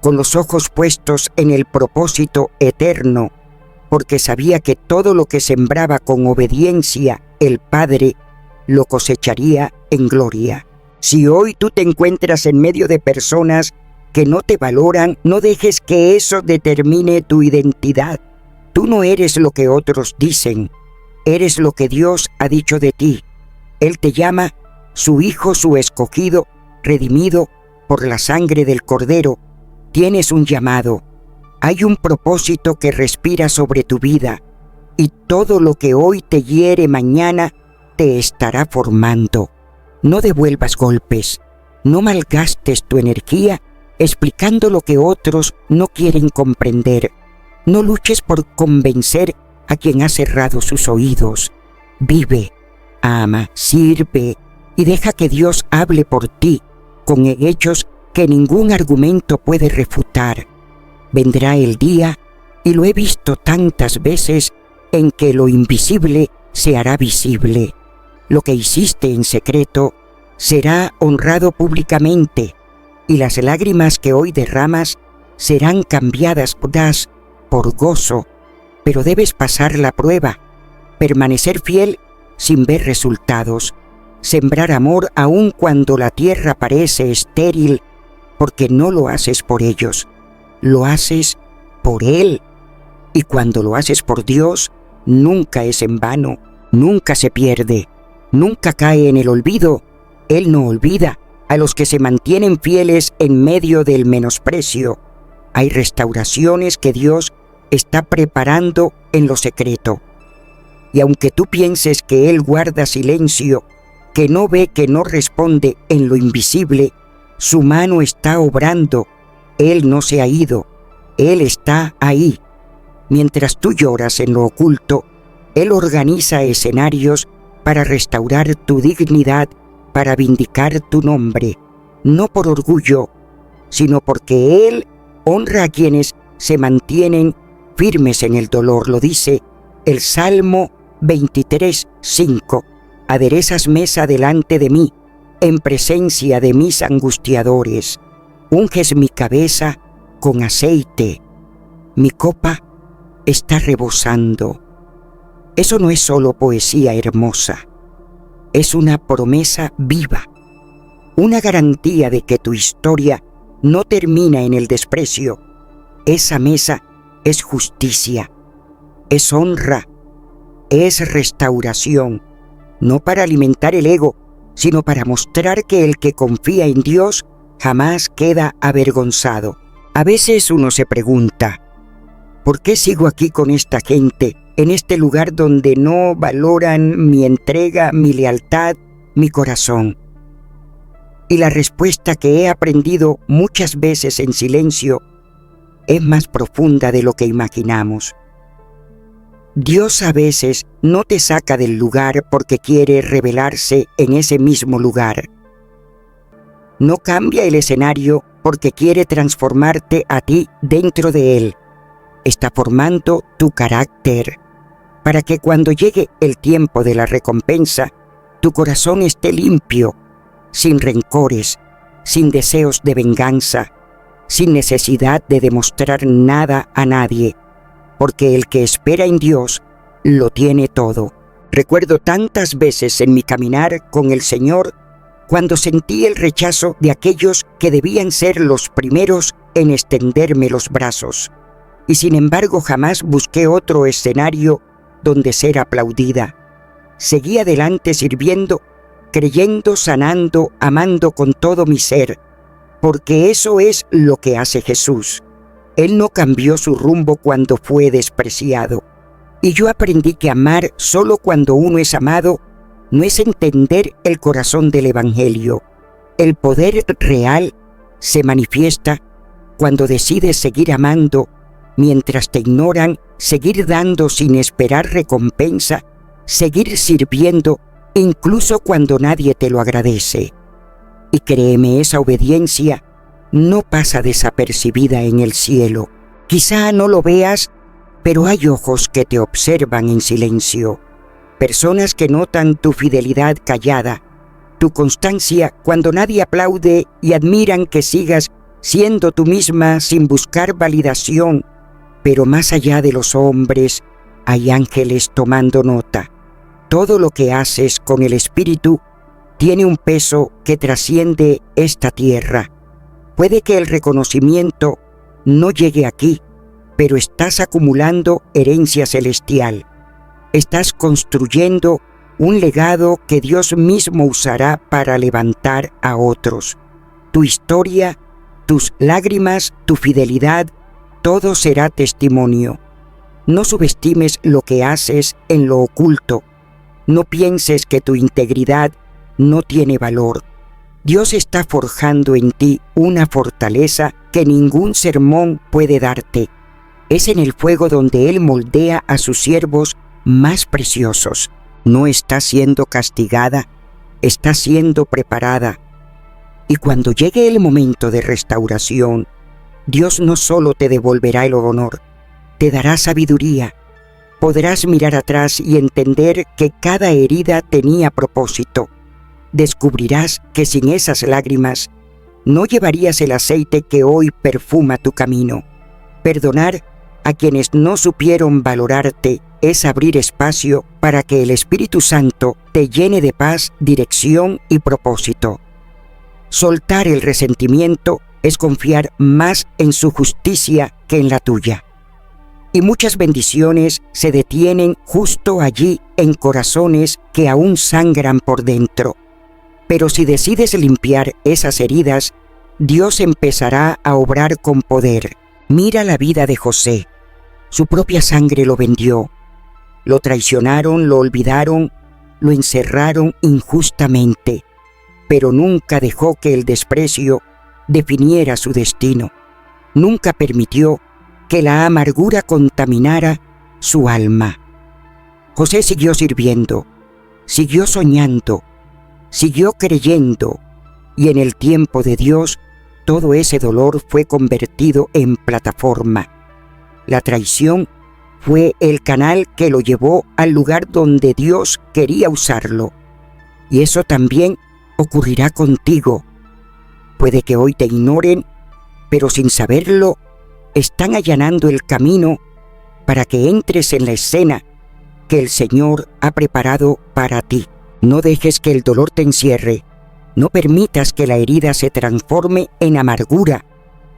con los ojos puestos en el propósito eterno, porque sabía que todo lo que sembraba con obediencia el Padre lo cosecharía en gloria. Si hoy tú te encuentras en medio de personas que no te valoran, no dejes que eso determine tu identidad. Tú no eres lo que otros dicen, eres lo que Dios ha dicho de ti. Él te llama su hijo, su escogido, redimido por la sangre del Cordero. Tienes un llamado, hay un propósito que respira sobre tu vida, y todo lo que hoy te hiere mañana te estará formando. No devuelvas golpes, no malgastes tu energía explicando lo que otros no quieren comprender. No luches por convencer a quien ha cerrado sus oídos. Vive, ama, sirve y deja que Dios hable por ti con hechos que ningún argumento puede refutar. Vendrá el día, y lo he visto tantas veces, en que lo invisible se hará visible. Lo que hiciste en secreto será honrado públicamente, y las lágrimas que hoy derramas serán cambiadas por gozo. Pero debes pasar la prueba, permanecer fiel sin ver resultados, sembrar amor aun cuando la tierra parece estéril, porque no lo haces por ellos, lo haces por Él. Y cuando lo haces por Dios, nunca es en vano, nunca se pierde, nunca cae en el olvido. Él no olvida a los que se mantienen fieles en medio del menosprecio. Hay restauraciones que Dios está preparando en lo secreto. Y aunque tú pienses que Él guarda silencio, que no ve, que no responde en lo invisible, su mano está obrando. Él no se ha ido, Él está ahí. Mientras tú lloras en lo oculto, Él organiza escenarios para restaurar tu dignidad, para vindicar tu nombre, no por orgullo, sino porque Él honra a quienes se mantienen firmes en el dolor. Lo dice el Salmo 23:5. Aderezas mesa delante de mí, en presencia de mis angustiadores. Unges mi cabeza con aceite. Mi copa está rebosando. Eso no es solo poesía hermosa. Es una promesa viva, una garantía de que tu historia no termina en el desprecio. Esa mesa es justicia, es honra, es restauración, no para alimentar el ego, sino para mostrar que el que confía en Dios jamás queda avergonzado. A veces uno se pregunta, ¿por qué sigo aquí con esta gente, en este lugar donde no valoran mi entrega, mi lealtad, mi corazón? Y la respuesta que he aprendido muchas veces en silencio es más profunda de lo que imaginamos. Dios a veces no te saca del lugar porque quiere revelarse en ese mismo lugar. No cambia el escenario porque quiere transformarte a ti dentro de él. Está formando tu carácter para que cuando llegue el tiempo de la recompensa, tu corazón esté limpio, sin rencores, sin deseos de venganza, sin necesidad de demostrar nada a nadie, porque el que espera en Dios lo tiene todo. Recuerdo tantas veces en mi caminar con el Señor cuando sentí el rechazo de aquellos que debían ser los primeros en extenderme los brazos, y sin embargo jamás busqué otro escenario donde ser aplaudida. Seguí adelante sirviendo, creyendo, sanando, amando con todo mi ser, porque eso es lo que hace Jesús. Él no cambió su rumbo cuando fue despreciado. Y yo aprendí que amar solo cuando uno es amado no es entender el corazón del Evangelio. El poder real se manifiesta cuando decides seguir amando mientras te ignoran, seguir dando sin esperar recompensa, seguir sirviendo incluso cuando nadie te lo agradece. Y créeme, esa obediencia no pasa desapercibida en el cielo. Quizá no lo veas, pero hay ojos que te observan en silencio. Personas que notan tu fidelidad callada, tu constancia cuando nadie aplaude y admiran que sigas siendo tú misma sin buscar validación. Pero más allá de los hombres, hay ángeles tomando nota. Todo lo que haces con el Espíritu tiene un peso que trasciende esta tierra. Puede que el reconocimiento no llegue aquí, pero estás acumulando herencia celestial. Estás construyendo un legado que Dios mismo usará para levantar a otros. Tu historia, tus lágrimas, tu fidelidad, todo será testimonio. No subestimes lo que haces en lo oculto. No pienses que tu integridad no tiene valor. Dios está forjando en ti una fortaleza que ningún sermón puede darte. Es en el fuego donde Él moldea a sus siervos más preciosos. No está siendo castigada, está siendo preparada. Y cuando llegue el momento de restauración, Dios no solo te devolverá el honor, te dará sabiduría. Podrás mirar atrás y entender que cada herida tenía propósito. Descubrirás que sin esas lágrimas no llevarías el aceite que hoy perfuma tu camino. Perdonar a quienes no supieron valorarte es abrir espacio para que el Espíritu Santo te llene de paz, dirección y propósito. Soltar el resentimiento es confiar más en su justicia que en la tuya. Y muchas bendiciones se detienen justo allí en corazones que aún sangran por dentro. Pero si decides limpiar esas heridas, Dios empezará a obrar con poder. Mira la vida de José. Su propia sangre lo vendió. Lo traicionaron, lo olvidaron, lo encerraron injustamente, pero nunca dejó que el desprecio definiera su destino. Nunca permitió que la amargura contaminara su alma. José siguió sirviendo, siguió soñando, siguió creyendo, y en el tiempo de Dios todo ese dolor fue convertido en plataforma. La traición fue el canal que lo llevó al lugar donde Dios quería usarlo. Y eso también ocurrirá contigo. Puede que hoy te ignoren, pero sin saberlo, están allanando el camino para que entres en la escena que el Señor ha preparado para ti. No dejes que el dolor te encierre. No permitas que la herida se transforme en amargura.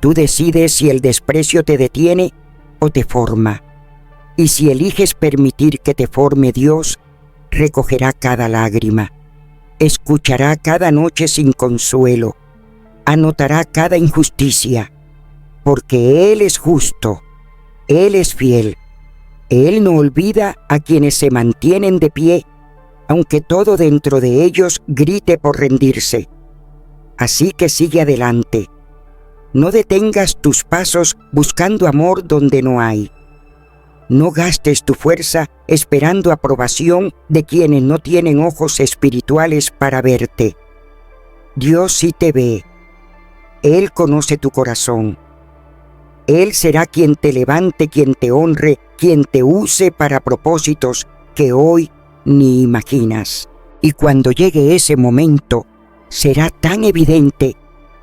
Tú decides si el desprecio te detiene o te forma. Y si eliges permitir que te forme Dios, recogerá cada lágrima, escuchará cada noche sin consuelo, anotará cada injusticia, porque Él es justo, Él es fiel. Él no olvida a quienes se mantienen de pie, aunque todo dentro de ellos grite por rendirse. Así que sigue adelante. No detengas tus pasos buscando amor donde no hay. No gastes tu fuerza esperando aprobación de quienes no tienen ojos espirituales para verte. Dios sí te ve. Él conoce tu corazón. Él será quien te levante, quien te honre, quien te use para propósitos que hoy ni imaginas. Y cuando llegue ese momento, será tan evidente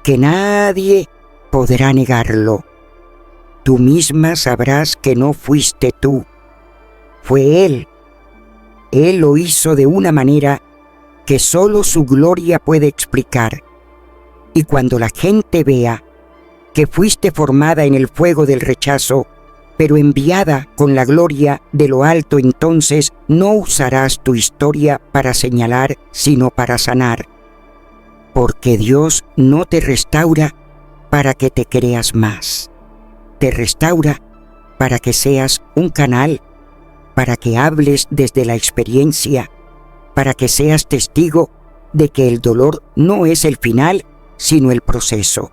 que nadie podrá negarlo. Tú misma sabrás que no fuiste tú, fue Él. Él lo hizo de una manera que solo su gloria puede explicar. Y cuando la gente vea que fuiste formada en el fuego del rechazo, pero enviada con la gloria de lo alto, entonces no usarás tu historia para señalar, sino para sanar. Porque Dios no te restaura para que te creas más. Te restaura para que seas un canal, para que hables desde la experiencia, para que seas testigo de que el dolor no es el final, sino el proceso,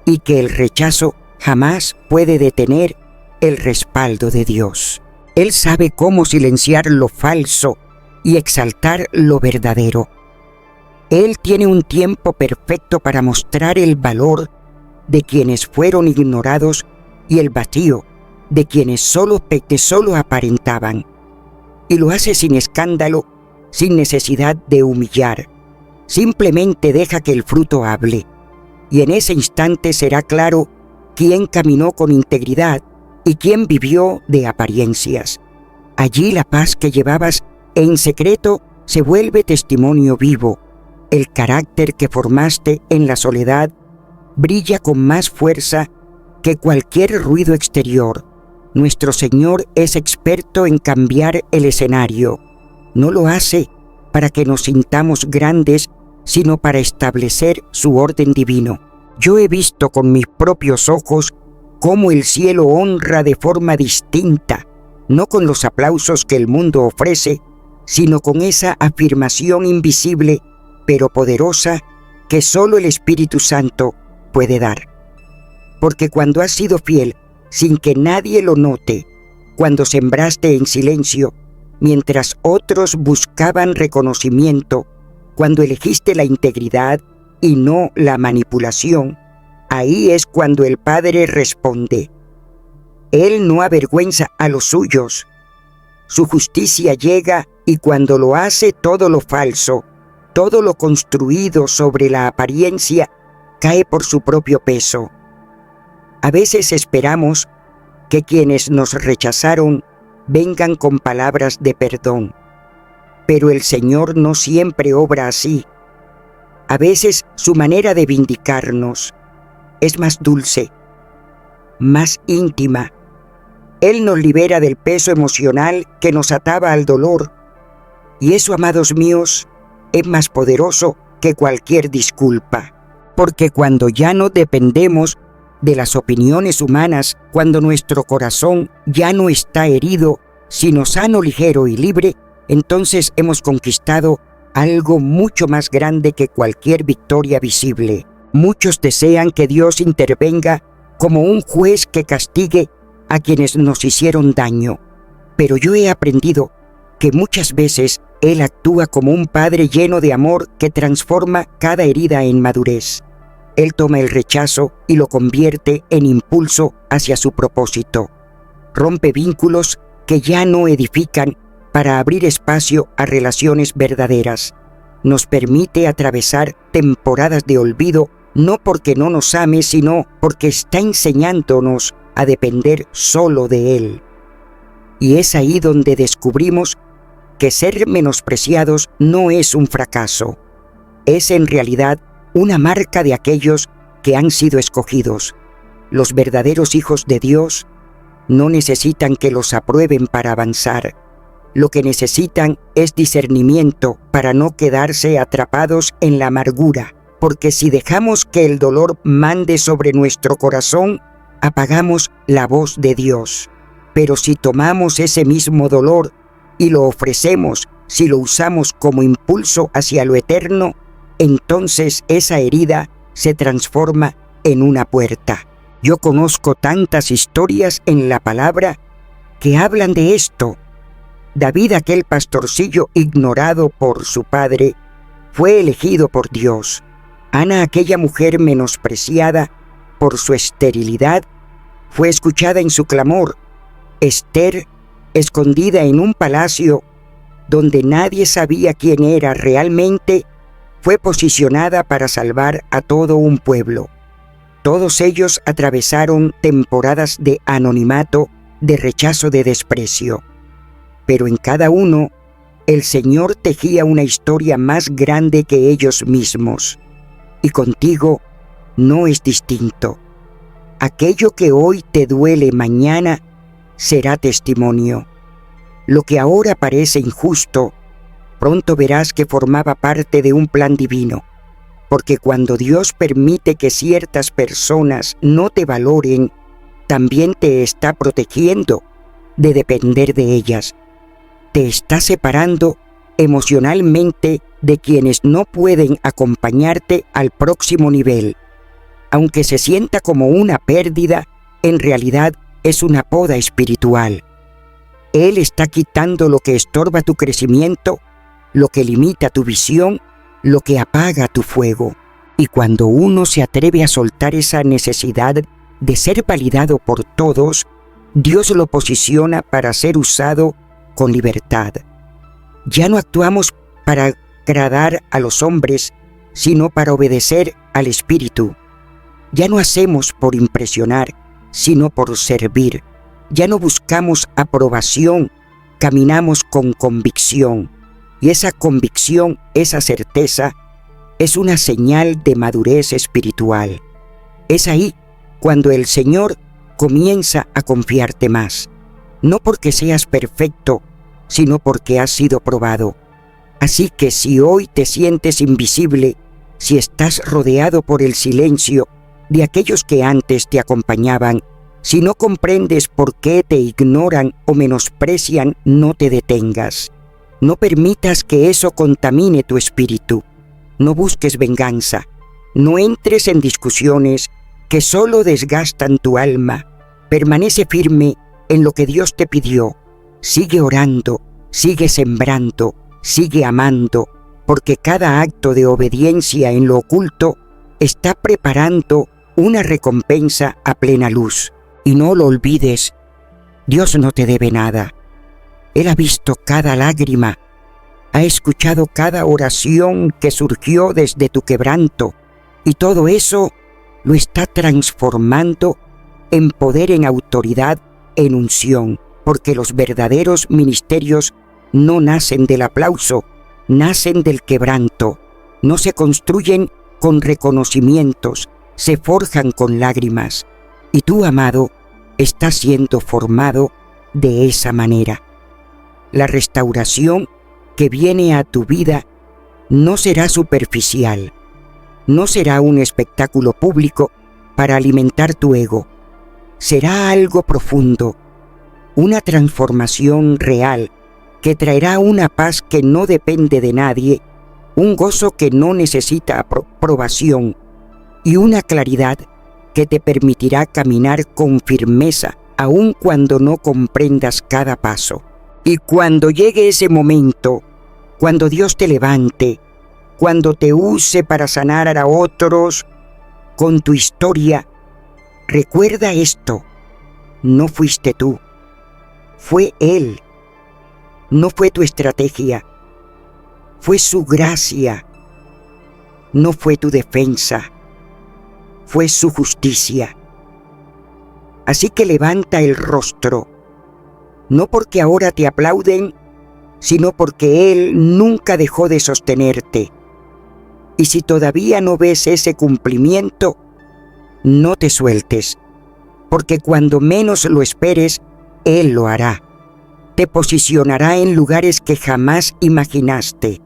y que el rechazo jamás puede detener el respaldo de Dios. Él sabe cómo silenciar lo falso y exaltar lo verdadero. Él tiene un tiempo perfecto para mostrar el valor de quienes fueron ignorados y el vacío de quienes solo aparentaban. Y lo hace sin escándalo, sin necesidad de humillar. Simplemente deja que el fruto hable. Y en ese instante será claro quién caminó con integridad y quién vivió de apariencias. Allí la paz que llevabas en secreto se vuelve testimonio vivo. El carácter que formaste en la soledad brilla con más fuerza que cualquier ruido exterior. Nuestro Señor es experto en cambiar el escenario. No lo hace para que nos sintamos grandes, sino para establecer su orden divino. Yo he visto con mis propios ojos cómo el cielo honra de forma distinta, no con los aplausos que el mundo ofrece, sino con esa afirmación invisible pero poderosa que solo el Espíritu Santo puede dar. Porque cuando has sido fiel sin que nadie lo note, cuando sembraste en silencio, mientras otros buscaban reconocimiento, cuando elegiste la integridad y no la manipulación, ahí es cuando el Padre responde. Él no avergüenza a los suyos. Su justicia llega y cuando lo hace todo lo falso, todo lo construido sobre la apariencia, cae por su propio peso. A veces esperamos que quienes nos rechazaron vengan con palabras de perdón, pero el Señor no siempre obra así. A veces su manera de vindicarnos es más dulce, más íntima. Él nos libera del peso emocional que nos ataba al dolor, y eso, amados míos, es más poderoso que cualquier disculpa, porque cuando ya no dependemos de las opiniones humanas, cuando nuestro corazón ya no está herido, sino sano, ligero y libre, entonces hemos conquistado algo mucho más grande que cualquier victoria visible. Muchos desean que Dios intervenga como un juez que castigue a quienes nos hicieron daño, pero yo he aprendido que muchas veces Él actúa como un padre lleno de amor que transforma cada herida en madurez. Él toma el rechazo y lo convierte en impulso hacia su propósito. Rompe vínculos que ya no edifican para abrir espacio a relaciones verdaderas. Nos permite atravesar temporadas de olvido, no porque no nos ame, sino porque está enseñándonos a depender solo de Él. Y es ahí donde descubrimos que ser menospreciados no es un fracaso. Es en realidad una marca de aquellos que han sido escogidos. Los verdaderos hijos de Dios no necesitan que los aprueben para avanzar. Lo que necesitan es discernimiento para no quedarse atrapados en la amargura, porque si dejamos que el dolor mande sobre nuestro corazón, apagamos la voz de Dios. Pero si tomamos ese mismo dolor y lo ofrecemos, si lo usamos como impulso hacia lo eterno, entonces esa herida se transforma en una puerta. Yo conozco tantas historias en la palabra que hablan de esto. David, aquel pastorcillo ignorado por su padre, fue elegido por Dios. Ana, aquella mujer menospreciada por su esterilidad, fue escuchada en su clamor. Esther, escondida en un palacio donde nadie sabía quién era realmente, fue posicionada para salvar a todo un pueblo. Todos ellos atravesaron temporadas de anonimato, de rechazo, de desprecio. Pero en cada uno, el Señor tejía una historia más grande que ellos mismos. Y contigo no es distinto. Aquello que hoy te duele mañana será testimonio. Lo que ahora parece injusto, pronto verás que formaba parte de un plan divino. Porque cuando Dios permite que ciertas personas no te valoren, también te está protegiendo de depender de ellas. Te está separando emocionalmente de quienes no pueden acompañarte al próximo nivel. Aunque se sienta como una pérdida, en realidad es una poda espiritual. Él está quitando lo que estorba tu crecimiento, lo que limita tu visión, lo que apaga tu fuego. Y cuando uno se atreve a soltar esa necesidad de ser validado por todos, Dios lo posiciona para ser usado con libertad. Ya no actuamos para agradar a los hombres, sino para obedecer al Espíritu. Ya no hacemos por impresionar, sino por servir. Ya no buscamos aprobación, caminamos con convicción. Y esa convicción, esa certeza, es una señal de madurez espiritual. Es ahí cuando el Señor comienza a confiarte más. No porque seas perfecto, sino porque has sido probado. Así que si hoy te sientes invisible, si estás rodeado por el silencio de aquellos que antes te acompañaban, si no comprendes por qué te ignoran o menosprecian, no te detengas. No permitas que eso contamine tu espíritu. No busques venganza. No entres en discusiones que solo desgastan tu alma. Permanece firme en lo que Dios te pidió. Sigue orando, sigue sembrando, sigue amando, porque cada acto de obediencia en lo oculto está preparando una recompensa a plena luz. Y no lo olvides, Dios no te debe nada. Él ha visto cada lágrima, ha escuchado cada oración que surgió desde tu quebranto, y todo eso lo está transformando en poder, en autoridad, en unción, porque los verdaderos ministerios no nacen del aplauso, nacen del quebranto, no se construyen con reconocimientos, se forjan con lágrimas. Y tú, amado, estás siendo formado de esa manera. La restauración que viene a tu vida no será superficial, no será un espectáculo público para alimentar tu ego. Será algo profundo, una transformación real que traerá una paz que no depende de nadie, un gozo que no necesita aprobación y una claridad que te permitirá caminar con firmeza aun cuando no comprendas cada paso. Y cuando llegue ese momento, cuando Dios te levante, cuando te use para sanar a otros con tu historia, recuerda esto: no fuiste tú, fue Él. No fue tu estrategia, fue su gracia. No fue tu defensa, fue su justicia. Así que levanta el rostro, no porque ahora te aplauden, sino porque Él nunca dejó de sostenerte. Y si todavía no ves ese cumplimiento, no te sueltes, porque cuando menos lo esperes, Él lo hará. Te posicionará en lugares que jamás imaginaste.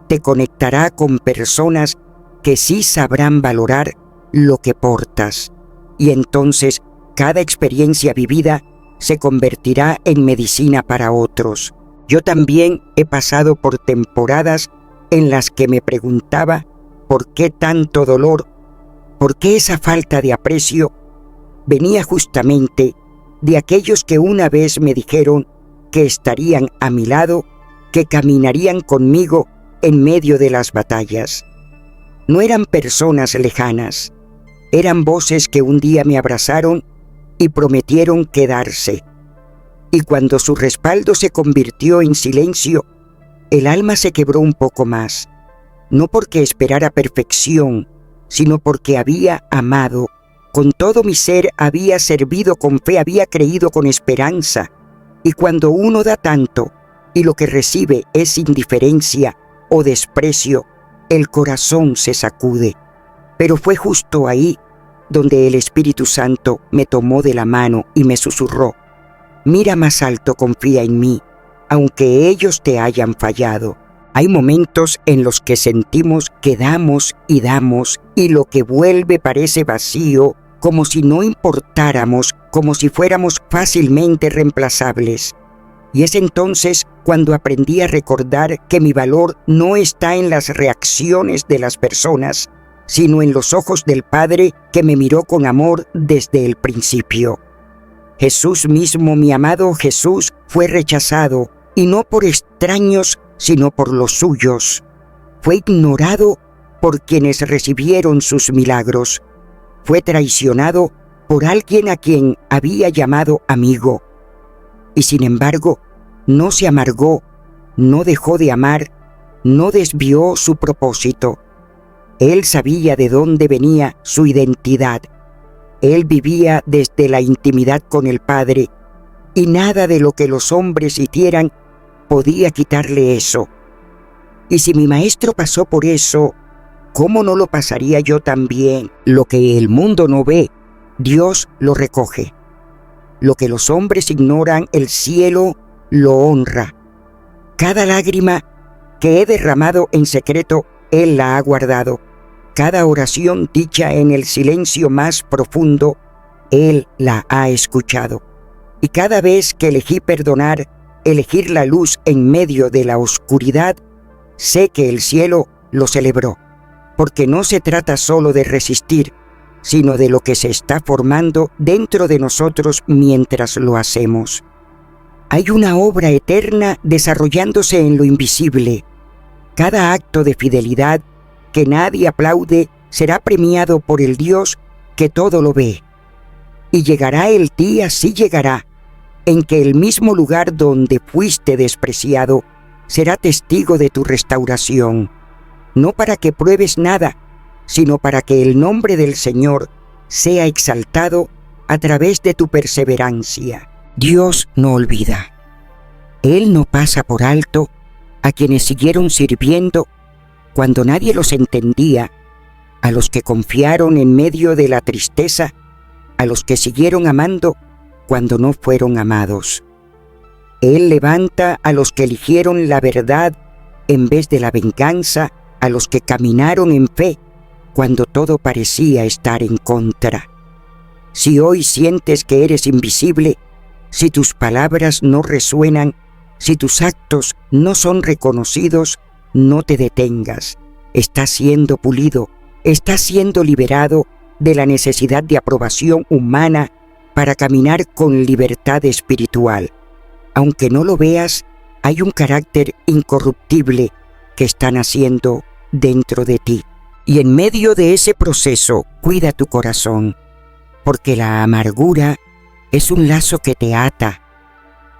Te conectará con personas que sí sabrán valorar lo que portas. Y entonces cada experiencia vivida se convertirá en medicina para otros. Yo también he pasado por temporadas en las que me preguntaba por qué tanto dolor, por qué esa falta de aprecio venía justamente de aquellos que una vez me dijeron que estarían a mi lado, que caminarían conmigo en medio de las batallas. No eran personas lejanas, eran voces que un día me abrazaron y prometieron quedarse. Y cuando su respaldo se convirtió en silencio, el alma se quebró un poco más, no porque esperara perfección, sino porque había amado. Con todo mi ser había servido con fe, había creído con esperanza. Y cuando uno da tanto y lo que recibe es indiferencia o desprecio, el corazón se sacude. Pero fue justo ahí donde el Espíritu Santo me tomó de la mano y me susurró: mira más alto, confía en mí, aunque ellos te hayan fallado. Hay momentos en los que sentimos que damos y lo que vuelve parece vacío, como si no importáramos, como si fuéramos fácilmente reemplazables. Y es entonces cuando aprendí a recordar que mi valor no está en las reacciones de las personas, sino en los ojos del Padre que me miró con amor desde el principio. Jesús mismo, mi amado Jesús, fue rechazado, y no por extraños, sino por los suyos. Fue ignorado por quienes recibieron sus milagros. Fue traicionado por alguien a quien había llamado amigo. Y sin embargo, no se amargó, no dejó de amar, no desvió su propósito. Él sabía de dónde venía su identidad. Él vivía desde la intimidad con el Padre, y nada de lo que los hombres hicieran podía quitarle eso. Y si mi maestro pasó por eso, ¿cómo no lo pasaría yo también? Lo que el mundo no ve, Dios lo recoge. Lo que los hombres ignoran, el cielo lo honra. Cada lágrima que he derramado en secreto, Él la ha guardado. Cada oración dicha en el silencio más profundo, Él la ha escuchado. Y cada vez que elegí perdonar, elegir la luz en medio de la oscuridad, sé que el cielo lo celebró, porque no se trata solo de resistir, sino de lo que se está formando dentro de nosotros mientras lo hacemos. Hay una obra eterna desarrollándose en lo invisible. Cada acto de fidelidad que nadie aplaude será premiado por el Dios que todo lo ve. Y llegará el día, sí llegará, en que el mismo lugar donde fuiste despreciado será testigo de tu restauración, no para que pruebes nada, sino para que el nombre del Señor sea exaltado a través de tu perseverancia. Dios no olvida. Él no pasa por alto a quienes siguieron sirviendo cuando nadie los entendía, a los que confiaron en medio de la tristeza, a los que siguieron amando cuando no fueron amados. Él levanta a los que eligieron la verdad en vez de la venganza, a los que caminaron en fe cuando todo parecía estar en contra. Si hoy sientes que eres invisible, si tus palabras no resuenan, si tus actos no son reconocidos, no te detengas. Estás siendo pulido, estás siendo liberado de la necesidad de aprobación humana para caminar con libertad espiritual. Aunque no lo veas, hay un carácter incorruptible que está naciendo dentro de ti. Y en medio de ese proceso, cuida tu corazón, porque la amargura es un lazo que te ata.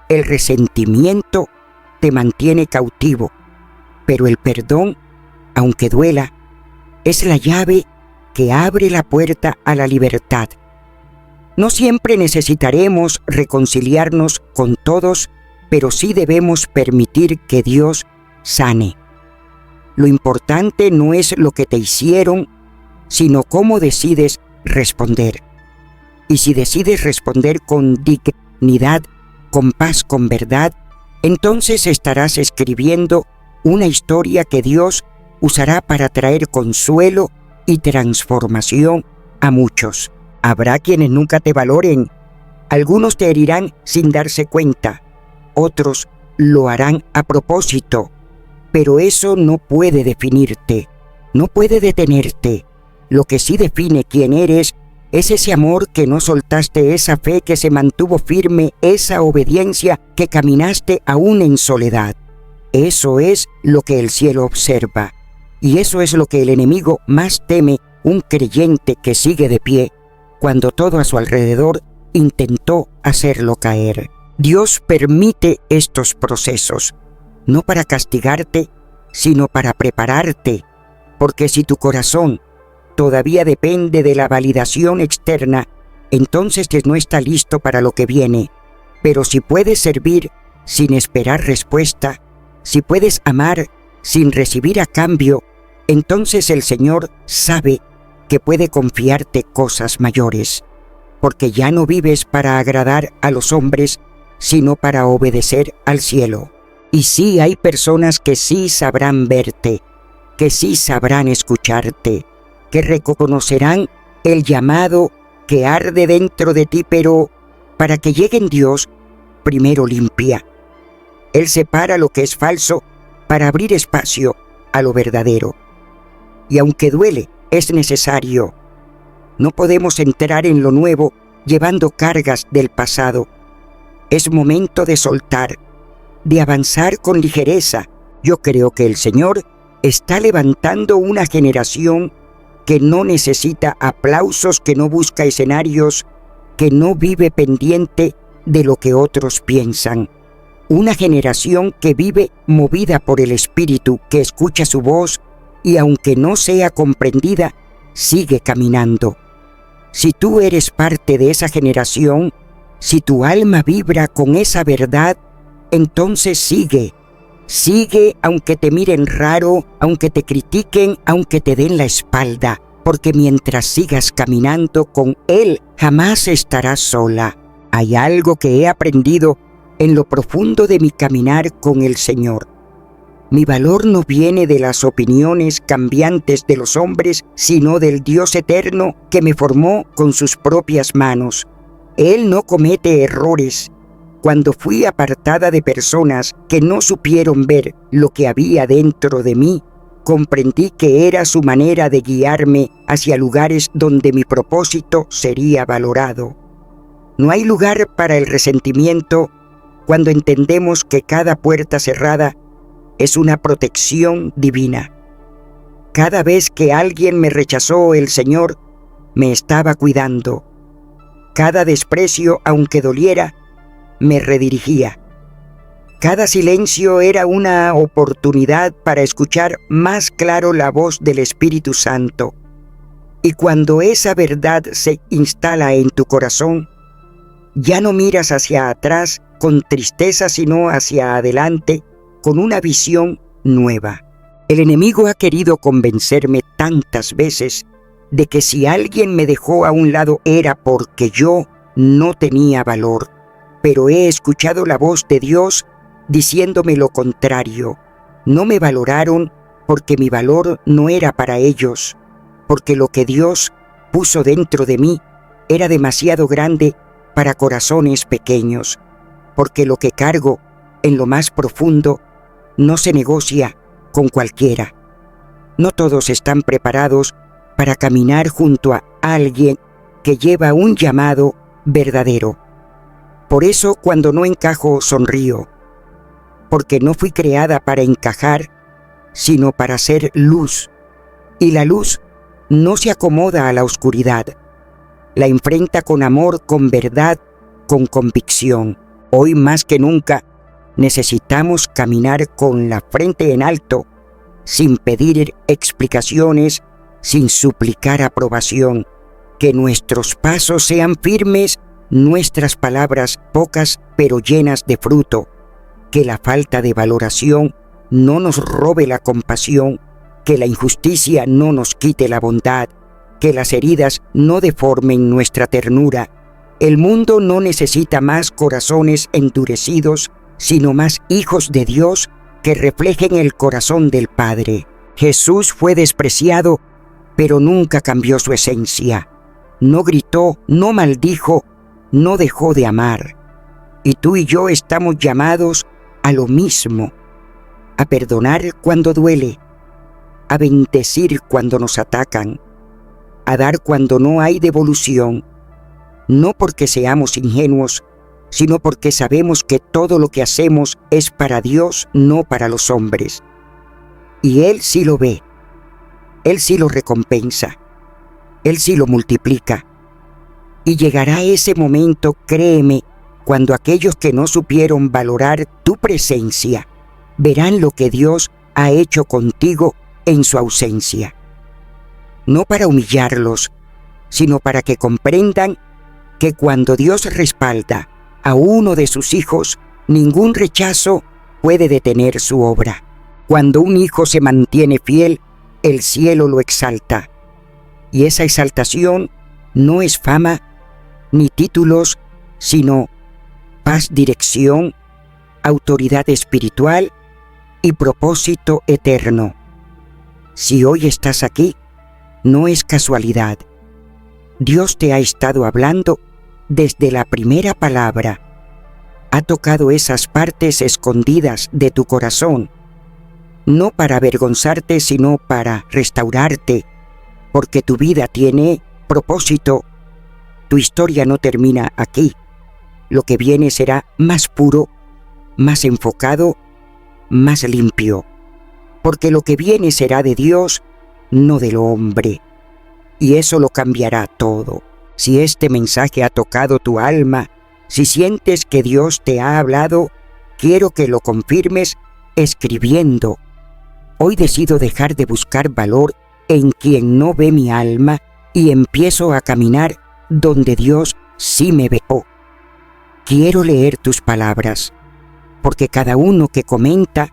El resentimiento te mantiene cautivo, pero el perdón, aunque duela, es la llave que abre la puerta a la libertad. No siempre necesitaremos reconciliarnos con todos, pero sí debemos permitir que Dios sane. Lo importante no es lo que te hicieron, sino cómo decides responder. Y si decides responder con dignidad, con paz, con verdad, entonces estarás escribiendo una historia que Dios usará para traer consuelo y transformación a muchos. Habrá quienes nunca te valoren. Algunos te herirán sin darse cuenta. Otros lo harán a propósito. Pero eso no puede definirte, no puede detenerte. Lo que sí define quién eres es ese amor que no soltaste, esa fe que se mantuvo firme, esa obediencia que caminaste aún en soledad. Eso es lo que el cielo observa. Y eso es lo que el enemigo más teme, un creyente que sigue de pie, cuando todo a su alrededor intentó hacerlo caer. Dios permite estos procesos, no para castigarte, sino para prepararte, porque si tu corazón todavía depende de la validación externa, entonces no está listo para lo que viene. Pero si puedes servir sin esperar respuesta, si puedes amar sin recibir a cambio, entonces el Señor sabe que puede confiarte cosas mayores, porque ya no vives para agradar a los hombres, sino para obedecer al cielo. Y sí hay personas que sí sabrán verte, que sí sabrán escucharte, que reconocerán el llamado que arde dentro de ti, pero para que llegue en Dios, primero limpia. Él separa lo que es falso para abrir espacio a lo verdadero. Y aunque duele, es necesario. No podemos entrar en lo nuevo llevando cargas del pasado. Es momento de soltar, de avanzar con ligereza. Yo creo que el Señor está levantando una generación que no necesita aplausos, que no busca escenarios, que no vive pendiente de lo que otros piensan. Una generación que vive movida por el Espíritu, que escucha su voz y aunque no sea comprendida, sigue caminando. Si tú eres parte de esa generación, si tu alma vibra con esa verdad, entonces sigue. Sigue aunque te miren raro, aunque te critiquen, aunque te den la espalda, porque mientras sigas caminando con Él, jamás estarás sola. Hay algo que he aprendido en lo profundo de mi caminar con el Señor. Mi valor no viene de las opiniones cambiantes de los hombres, sino del Dios eterno que me formó con sus propias manos. Él no comete errores. Cuando fui apartada de personas que no supieron ver lo que había dentro de mí, comprendí que era su manera de guiarme hacia lugares donde mi propósito sería valorado. No hay lugar para el resentimiento cuando entendemos que cada puerta cerrada es una protección divina. Cada vez que alguien me rechazó, el Señor me estaba cuidando. Cada desprecio, aunque doliera, me redirigía. Cada silencio era una oportunidad para escuchar más claro la voz del Espíritu Santo. Y cuando esa verdad se instala en tu corazón, ya no miras hacia atrás con tristeza, sino hacia adelante con una visión nueva. El enemigo ha querido convencerme tantas veces de que si alguien me dejó a un lado era porque yo no tenía valor. Pero he escuchado la voz de Dios diciéndome lo contrario. No me valoraron porque mi valor no era para ellos, porque lo que Dios puso dentro de mí era demasiado grande para corazones pequeños, porque lo que cargo en lo más profundo no se negocia con cualquiera. No todos están preparados para caminar junto a alguien que lleva un llamado verdadero. Por eso cuando no encajo sonrío, porque no fui creada para encajar, sino para ser luz. Y la luz no se acomoda a la oscuridad, la enfrenta con amor, con verdad, con convicción. Hoy más que nunca necesitamos caminar con la frente en alto, sin pedir explicaciones, sin suplicar aprobación. Que nuestros pasos sean firmes, nuestras palabras pocas pero llenas de fruto. Que la falta de valoración no nos robe la compasión, que la injusticia no nos quite la bondad, que las heridas no deformen nuestra ternura. El mundo no necesita más corazones endurecidos, sino más hijos de Dios que reflejen el corazón del Padre. Jesús fue despreciado, pero nunca cambió su esencia. No gritó, no maldijo, no dejó de amar. Y tú y yo estamos llamados a lo mismo, a perdonar cuando duele, a bendecir cuando nos atacan, a dar cuando no hay devolución, no porque seamos ingenuos, sino porque sabemos que todo lo que hacemos es para Dios, no para los hombres. Y Él sí lo ve, Él sí lo recompensa, Él sí lo multiplica. Y llegará ese momento, créeme, cuando aquellos que no supieron valorar tu presencia, verán lo que Dios ha hecho contigo en su ausencia. No para humillarlos, sino para que comprendan que cuando Dios respalda a uno de sus hijos, ningún rechazo puede detener su obra. Cuando un hijo se mantiene fiel, el cielo lo exalta. Y esa exaltación no es fama ni títulos, sino paz, dirección, autoridad espiritual y propósito eterno. Si hoy estás aquí, no es casualidad. Dios te ha estado hablando desde la primera palabra. Ha tocado esas partes escondidas de tu corazón, no para avergonzarte, sino para restaurarte, porque tu vida tiene propósito. Tu historia no termina aquí. Lo que viene será más puro, más enfocado, más limpio. porque lo que viene será de Dios, no del hombre. Y eso lo cambiará todo. Si este mensaje ha tocado tu alma, si sientes que Dios te ha hablado, quiero que lo confirmes escribiendo. Hoy decido dejar de buscar valor en quien no ve mi alma y empiezo a caminar donde Dios sí me ve. Quiero leer tus palabras, porque cada uno que comenta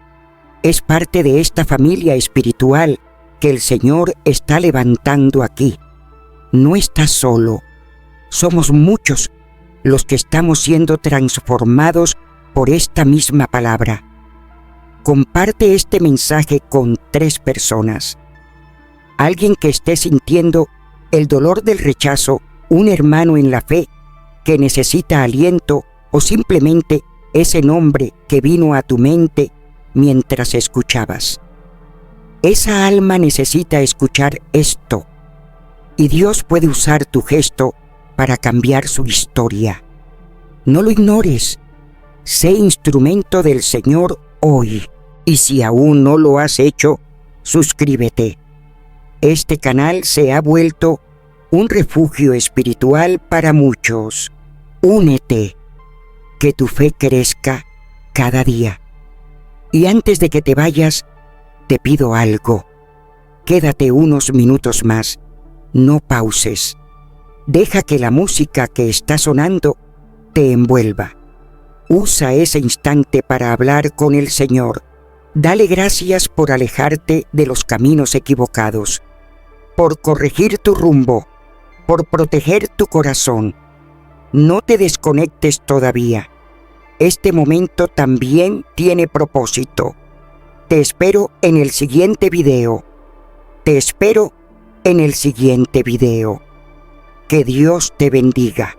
es parte de esta familia espiritual que el Señor está levantando aquí. No estás solo. Somos muchos los que estamos siendo transformados por esta misma palabra. Comparte este mensaje con 3 personas. Alguien que esté sintiendo el dolor del rechazo, un hermano en la fe que necesita aliento o simplemente ese nombre que vino a tu mente mientras escuchabas. Esa alma necesita escuchar esto y Dios puede usar tu gesto para cambiar su historia. No lo ignores. Sé instrumento del Señor hoy. Y si aún no lo has hecho, suscríbete. Este canal se ha vuelto un refugio espiritual para muchos. Únete. Que tu fe crezca cada día. Y antes de que te vayas, te pido algo. Quédate unos minutos más. No pauses. Deja que la música que está sonando te envuelva. Usa ese instante para hablar con el Señor. Dale gracias por alejarte de los caminos equivocados, por corregir tu rumbo, por proteger tu corazón. No te desconectes todavía. Este momento también tiene propósito. Te espero en el siguiente video. Te espero en el siguiente video. Que Dios te bendiga.